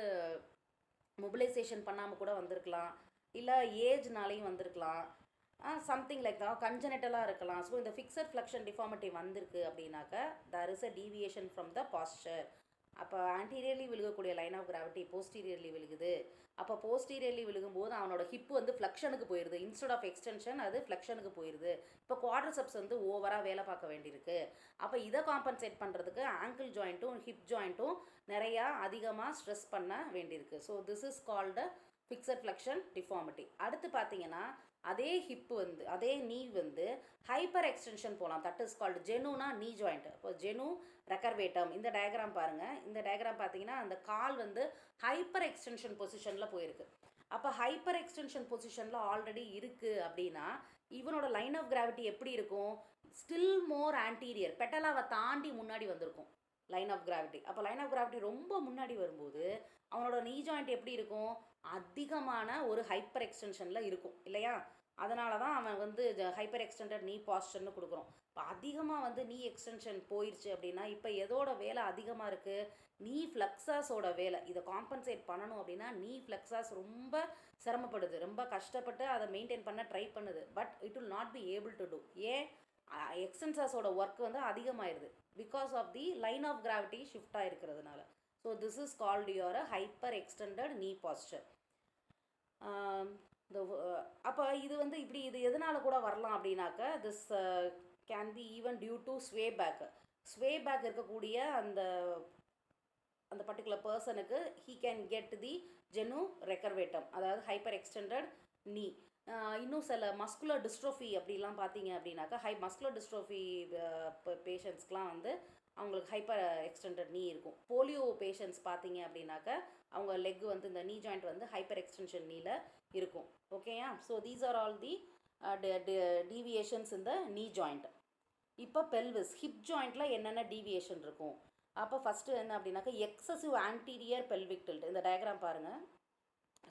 மொபிலைசேஷன் பண்ணாமல் கூட வந்திருக்கலாம், இல்லை ஏஜ்னாலையும் வந்திருக்கலாம், சம்திங் லைக் தான் கன்ஜெனட்டலாக இருக்கலாம். ஸோ இந்த ஃபிக்ஸட் ஃப்ளக்ஷன் டிஃபார்மிட்டி வந்திருக்கு அப்படின்னாக்கா there is a deviation from the posture. அப்போ ஆன்டீரியர்லி விழுகக்கூடிய லைன் ஆஃப் கிராவிட்டி போஸ்டீரியர்லி விழுகுது. அப்போ போஸ்டீரியர்லி விழுகும்போது அவனோட ஹிப்பு வந்து ஃப்ளக்ஷனுக்கு போயிடுது, இன்ஸ்டெட் ஆஃப் எக்ஸ்டென்ஷன் அது ஃப்ளக்ஷனுக்கு போயிடுது. இப்போ குவாட்ரிசெப்ஸ் வந்து ஓவராக வேலை பார்க்க வேண்டியிருக்கு. அப்போ இதை காம்பன்சேட் பண்ணுறதுக்கு ஆங்கிள் ஜாயிண்ட்டும் ஹிப் ஜாயிண்ட்டும் நிறையா அதிகமாக ஸ்ட்ரெஸ் பண்ண வேண்டியிருக்கு. So this is called fixed flexion deformity. அடுத்து பார்த்தீங்கன்னா அதே ஹிப்பு வந்து அதே நீ வந்து ஹைப்பர் எக்ஸ்டென்ஷன் போகலாம். தட் இஸ் கால்டு ஜெனுனா நீ ஜாயிண்ட். இப்போ ஜெனு ரெக்கர்வேட்டம். இந்த டயக்ராம் பாருங்கள். இந்த டயக்ராம் பார்த்தீங்கன்னா அந்த கால் வந்து ஹைப்பர் எக்ஸ்டென்ஷன் பொசிஷனில் போயிருக்கு. அப்போ ஹைப்பர் எக்ஸ்டென்ஷன் பொசிஷனில் ஆல்ரெடி இருக்குது அப்படின்னா இவனோட லைன் ஆஃப் கிராவிட்டி எப்படி இருக்கும், ஸ்டில் மோர் ஆன்டீரியர், பெட்டலாவை தாண்டி முன்னாடி வந்திருக்கும் லைன் ஆஃப் கிராவிட்டி. அப்போ லைன் ஆஃப் கிராவிட்டி ரொம்ப முன்னாடி வரும்போது அவனோட நீ ஜாயிண்ட் எப்படி இருக்கும், அதிகமான ஒரு ஹைப்பர் எக்ஸ்டென்ஷனில் இருக்கும் இல்லையா. அதனால தான் அவன் வந்து ஹைப்பர் எக்ஸ்டெண்டட் நீ பாஸ்டர்னு கொடுக்குறோம். இப்போ அதிகமாக வந்து நீ எக்ஸ்டென்ஷன் போயிடுச்சு அப்படின்னா இப்போ எதோட வேலை அதிகமாக இருக்குது, நீ ஃப்ளக்ஸாஸோட வேலை. இதை காம்பன்சேட் பண்ணணும் அப்படின்னா நீ ஃப்ளக்ஸாஸ் ரொம்ப சிரமப்படுது, ரொம்ப கஷ்டப்பட்டு அதை மெயின்டைன் பண்ண ட்ரை பண்ணுது. But it will not be able to do. ஏன், எக்ஸ்டென்சர்ஸோட ஒர்க் வந்து அதிகமாகிடுது because of the line of gravity ஷிஃப்டாக இருக்கிறதுனால. So this is called your hyper extended knee posture. அப்போ இது வந்து இப்படி இது எதனால் கூட வரலாம் அப்படின்னாக்க this can be even due to sway back. Sway back இருக்கக்கூடிய அந்த அந்த பர்டிகுலர் பர்சனுக்கு he can get the genu recurvatum, அதாவது ஹைப்பர் எக்ஸ்டெண்டட் நீ. இன்னும் சில மஸ்குலர் டிஸ்ட்ரோஃபி அப்படிலாம் பார்த்தீங்க அப்படின்னாக்கா மஸ்குலர் டிஸ்ட்ரோஃபி பேஷண்ட்ஸ்க்கெலாம் வந்து அவங்களுக்கு ஹைப்பர் எக்ஸ்டெண்டட் நீ இருக்கும். போலியோ பேஷண்ட்ஸ் பார்த்தீங்க அப்படின்னாக்கா அவங்க லெக் வந்து இந்த நீ ஜாயிண்ட் வந்து ஹைப்பர் எக்ஸ்டென்ஷன் நீல இருக்கும். ஓகேயா. So these are all the deviations இந்த நீ ஜாயிண்ட். இப்போ பெல்விஸ் ஹிப் ஜாயிண்டில் என்னென்ன டீவியேஷன் இருக்கும். அப்போ ஃபஸ்ட்டு என்ன அப்படின்னாக்கா எக்ஸசிவ் ஆன்டீரியர் பெல்விக் டில்ட். இந்த டயக்ராம் பாருங்கள்.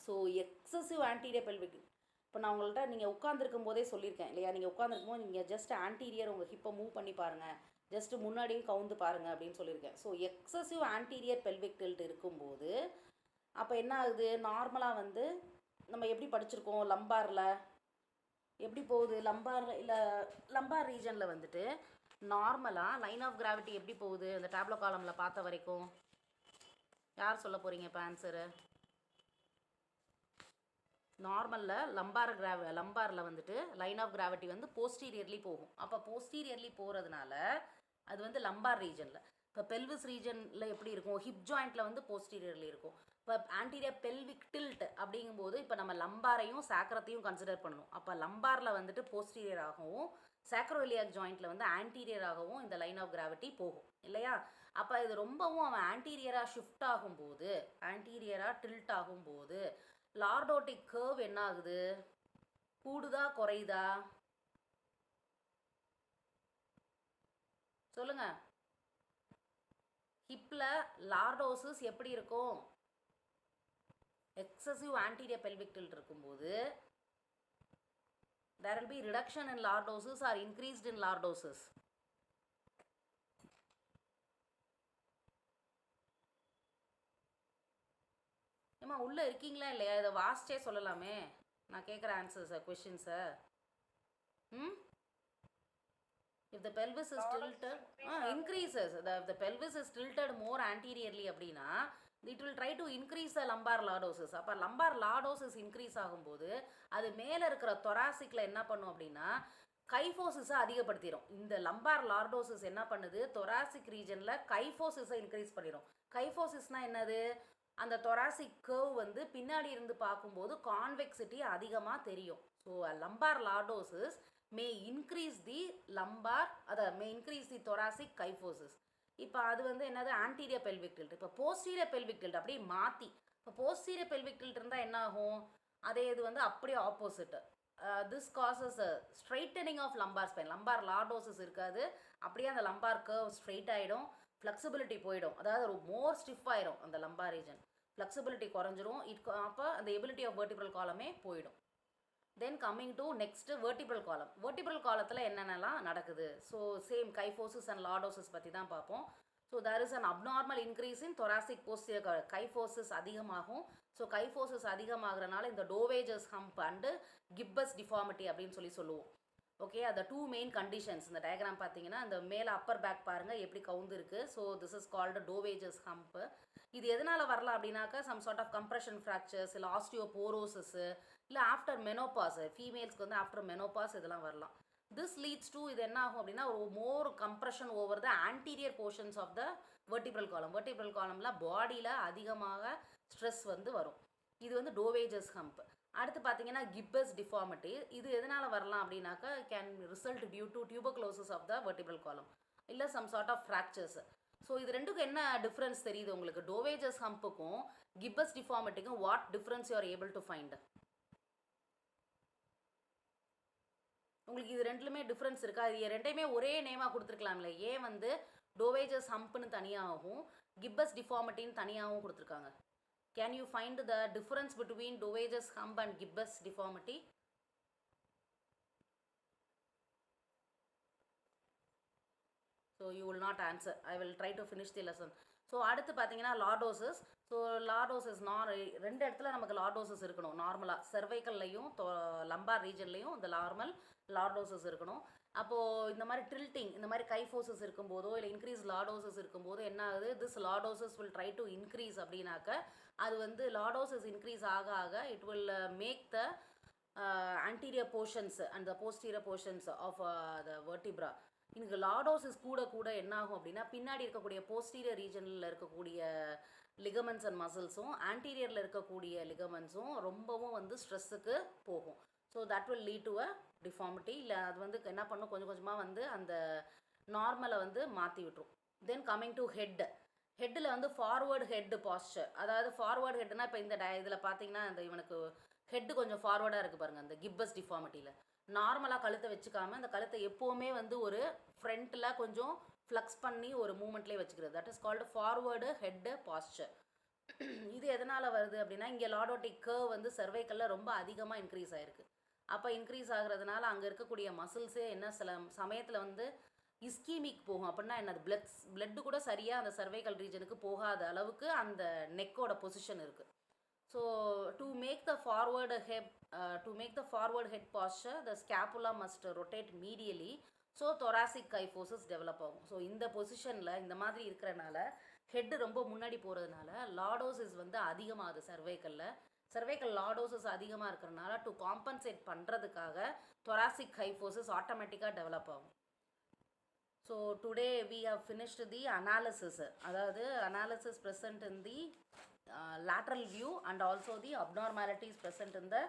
So excessive anterior pelvic tilt. இப்போ நான் உங்கள்கிட்ட நீங்கள் உட்காந்துருக்கும் போதே சொல்லியிருக்கேன் இல்லையா, நீங்கள் உட்காந்துருக்கும் போது நீங்கள் ஜஸ்ட் ஆன்டீரியர் உங்கள் ஹிப்பை மூவ் பண்ணி பாருங்கள், ஜஸ்ட்டு முன்னாடியும் கவுந்து பாருங்கள் அப்படின்னு சொல்லியிருக்கேன். So excessive anterior pelvic tilt இருக்கும்போது அப்போ என்ன ஆகுது, நார்மலாக வந்து நம்ம எப்படி படிச்சிருக்கோம், லம்பாரில் எப்படி போகுது, லம்பார் ரீஜனில் வந்துட்டு நார்மலாக லைன் ஆஃப் கிராவிட்டி எப்படி போகுது அந்த டேப்லோ காலமில் பார்த்த வரைக்கும். யார் சொல்ல போகிறீங்க இப்போ ஆன்சரு? நார்மலில் லம்பாரில் வந்துட்டு லைன் ஆஃப் கிராவிட்டி வந்து போஸ்டீரியர்லி போகும். அப்போ போஸ்டீரியர்லி போகிறதுனால அது வந்து லம்பார் ரீஜனில். இப்போ பெல்விஸ் ரீஜனில் எப்படி இருக்கும், ஹிப் ஜாயிண்ட்டில் வந்து போஸ்டீரியர்லி இருக்கும். இப்போ ஆன்டீரியர் பெல்விக் டில்ட் அப்படிங்கும்போது இப்போ நம்ம லம்பாரையும் சாக்கரத்தையும் கன்சிடர் பண்ணணும். அப்போ லம்பாரில் வந்துட்டு போஸ்டீரியர் ஆகவும் சாக்ரோலியாக் ஜாயிண்ட்டில் வந்து ஆன்டீரியராகவும் இந்த லைன் ஆஃப் கிராவிட்டி போகும் இல்லையா. அப்போ இது ரொம்பவும் அவன் ஆன்டீரியராக ஷிஃப்ட் ஆகும்போது, ஆன்டீரியராக டில்ட் ஆகும்போது லார்டோட்டிக் கர்வ் என்ன ஆகுது, கூடுதா குறையுதா சொல்லுங்க. ஹிப்பில் லார்டோசிஸ் எப்படி இருக்கும், எக்ஸசிவ் ஆன்டீரியர் பெல்விக் டில்ட் இருக்கும்போது there will be reduction in lordosis or increased in lordosis. ஏமா உள்ளே இருக்கீங்களா இல்லையா, இதை வாசிச்சே சொல்லலாமே, நான் கேட்குற ஆன்சர்ஸை கொஷின்ஸை. if the pelvis is tilted increases the pelvis is tilted more anteriorly அப்படின்னா it will try to increase the lumbar lordosis. அப்போ lumbar lordosis increase ஆகும்போது அது மேலே இருக்கிற thoracic-ல என்ன பண்ணும் அப்படின்னா கைஃபோசிஸை அதிகப்படுத்திடும். இந்த லம்பார் லார்டோசிஸ் என்ன பண்ணுது, thoracic ரீஜனில் கைஃபோசிஸை இன்க்ரீஸ் பண்ணிடும். கைஃபோசிஸ்னால் என்னது, அந்த thoracic curve வந்து பின்னாடி இருந்து பார்க்கும்போது கான்வெக்சிட்டி அதிகமாக தெரியும். ஸோ லம்பார் லார்டோசிஸ் மே இன்க்ரீஸ் தி லம்பார் மே இன்க்ரீஸ் தி thoracic கைஃபோசிஸ். இப்போ அது வந்து என்னது ஆன்டீரியர் பெல்விக் டில்ட். இப்போ போஸ்டீரியர் பெல்விக் டில்ட் அப்படியே மாற்றி, இப்போ போஸ்டீரியர் பெல்விக் டில்ட் இருந்தால் என்ன ஆகும், அதே இது வந்து அப்படியே opposite. This causes straightening of lumbar spine. Lumbar lordosis இருக்காது, அப்படியே அந்த லம்பார் கர்வ் ஸ்ட்ரைட் ஆகிடும், ஃப்ளெக்சிபிலிட்டி போயிடும், அதாவது ஒரு மோர் ஸ்டிஃப் ஆயிடும் அந்த லம்பார் ரீஜன், ஃப்ளெக்சிபிலிட்டி குறைஞ்சிரும். அப்போ அந்த எபிலிட்டி ஆஃப் வெர்டிபிரல் காலமே போயிடும். Then coming to next vertebral column. Vertebral காலத்தில் என்னென்னலாம் நடக்குது, so same kyphosis and lordosis பற்றி தான் பார்ப்போம். So there is an abnormal increase in thoracic posterior kyphosis அதிகமாகும். ஸோ கைஃபோசிஸ் அதிகமாகறனால இந்த dowager's hump and gibbus deformity அப்படின்னு சொல்லுவோம். ஓகே, அந்த டூ மெயின் கண்டிஷன்ஸ். இந்த டயக்ராம் பார்த்தீங்கன்னா இந்த மேலே அப்பர் பேக் பாருங்கள் எப்படி கவுந்து இருக்குது. So this is called dowager's hump. இது எதனால் வரலாம் அப்படின்னாக்கா some sort of compression fractures, இல்லை ஆஸ்டியோபோரோசிஸு, இல்லை ஆஃப்டர் மெனோபாஸ், ஃபீமேல்ஸ்க்கு வந்து ஆஃப்டர் மெனோபாஸ் இதெல்லாம் வரலாம். திஸ் லீட்ஸ் டு இது என்ன ஆகும் அப்படின்னா ஒரு more compression over the anterior portions of the vertebral column. Vertebral காலமில் பாடியில் அதிகமாக ஸ்ட்ரெஸ் வந்து வரும். இது வந்து டோவேஜஸ் ஹம்ப். அடுத்து பார்த்தீங்கன்னா கிப்பஸ் டிஃபார்மிட்டி. இது எதனால் வரலாம் அப்படின்னாக்கா can result due to tuberculosis of the vertebral column, இல்லை some sort of fractures. So இது ரெண்டுக்கும் என்ன டிஃப்ரென்ஸ் தெரியுது உங்களுக்கு, டோவேஜஸ் ஹம்புக்கும் கிப்பஸ் டிஃபார்மிட்டிக்கும் what difference you are able to find? உங்களுக்கு இது ரெண்டுலுமே டிஃப்ரென்ஸ் இருக்கா? இது ரெண்டையுமே ஒரே நேமாக கொடுத்துருக்கலாம்ல, ஏன் வந்து டோவேஜஸ் ஹம்ப்னு தனியாகவும் கிப்பஸ் டிஃபார்மிட்டின்னு தனியாகவும் கொடுத்துருக்காங்க? Can you find the difference between dowager's hump and gibbus deformity? So you will not answer. I will try to finish the lesson. So அடுத்து பார்த்தீங்கன்னா லார்டோசிஸ். ஸோ லார்டோசிஸ் ரெண்டு இடத்துல நமக்கு லார்டோசிஸ் இருக்கணும் நார்மலாக, செர்வைக்கல்லையும் லம்பார் ரீஜன்லையும் இந்த நார்மல் லார்டோசிஸ் இருக்கணும். அப்போது இந்த மாதிரி ட்ரில்ட்டிங், இந்த மாதிரி கைஃபோசிஸ் இருக்கும்போதோ இல்லை இன்க்ரீஸ் லார்டோசிஸ் இருக்கும்போது என்ன ஆகுது, this lordosis will try to increase அப்படின்னாக்க அது வந்து லார்டோசிஸ் இன்க்ரீஸ் ஆக ஆக it will make the anterior portions and the posterior portions of the vertebra. இங்கே லார்டோசிஸ் கூட கூட என்ன ஆகும் அப்படின்னா பின்னாடி இருக்கக்கூடிய போஸ்டீரியர் ரீஜனில் இருக்கக்கூடிய லிகமெண்ட்ஸ் அண்ட் மசில்ஸும் ஆன்டீரியரில் இருக்கக்கூடிய லிகமெண்ட்ஸும் ரொம்பவும் வந்து ஸ்ட்ரெஸ்ஸுக்கு போகும். So that will lead to a deformity. இல்லை அது வந்து என்ன பண்ணும், கொஞ்சம் கொஞ்சமாக வந்து அந்த நார்மலை வந்து மாற்றி விட்டுரும். Then coming to head. ஹெட்டில் வந்து ஃபார்வர்டு ஹெட் பாஸ்டர், அதாவது ஃபார்வர்டு ஹெட்னா இப்போ இந்த இதில் பார்த்தீங்கன்னா இந்த இவனுக்கு ஹெட்டு கொஞ்சம் ஃபார்வர்டாக இருக்குது பாருங்கள் அந்த கிப்பஸ் டிஃபார்மிட்டியில். நார்மலாக கழுத்தை வச்சுக்காமல் அந்த கழுத்தை எப்போவுமே வந்து ஒரு ஃப்ரண்ட்டில் கொஞ்சம் ஃப்ளக்ஸ் பண்ணி ஒரு மூமெண்ட்லேயே வச்சுக்கிறது, that is called forward head pastor. இது எதனால் வருது அப்படின்னா இங்கே லார்டோட்டிக் கர்வ் வந்து செர்வைக்கல்ல ரொம்ப அதிகமாக இன்க்ரீஸ் ஆகிருக்கு. அப்போ இன்க்ரீஸ் ஆகிறதுனால அங்கே இருக்கக்கூடிய மசில்ஸே என்ன சில சமயத்தில் வந்து இஸ்கீமிக் போகும். அப்படின்னா என்னது, பிளட்டு கூட சரியாக அந்த செர்வைக்கல் ரீஜனுக்கு போகாத அளவுக்கு அந்த நெக்கோட பொசிஷன் இருக்குது. So to make the forward head posture the scapula must rotate medially. So thoracic kyphosis develop ஆகும். ஸோ இந்த பொசிஷனில் இந்த மாதிரி இருக்கிறனால ஹெட்டு ரொம்ப முன்னாடி போகிறதுனால லார்டோசிஸ் வந்து அதிகமாகுது செர்வைக்கல் லார்டோசிஸ் அதிகமாக இருக்கிறனால டு காம்பன்சேட் பண்ணுறதுக்காக தொராசிக் கைஃபோசிஸ் ஆட்டோமேட்டிக்காக டெவலப் ஆகும். So today we have finished the analysis, அதாவது analysis present in the lateral view and also the abnormalities present in the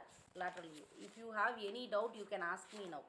lateral view. If you have any doubt you can ask me now.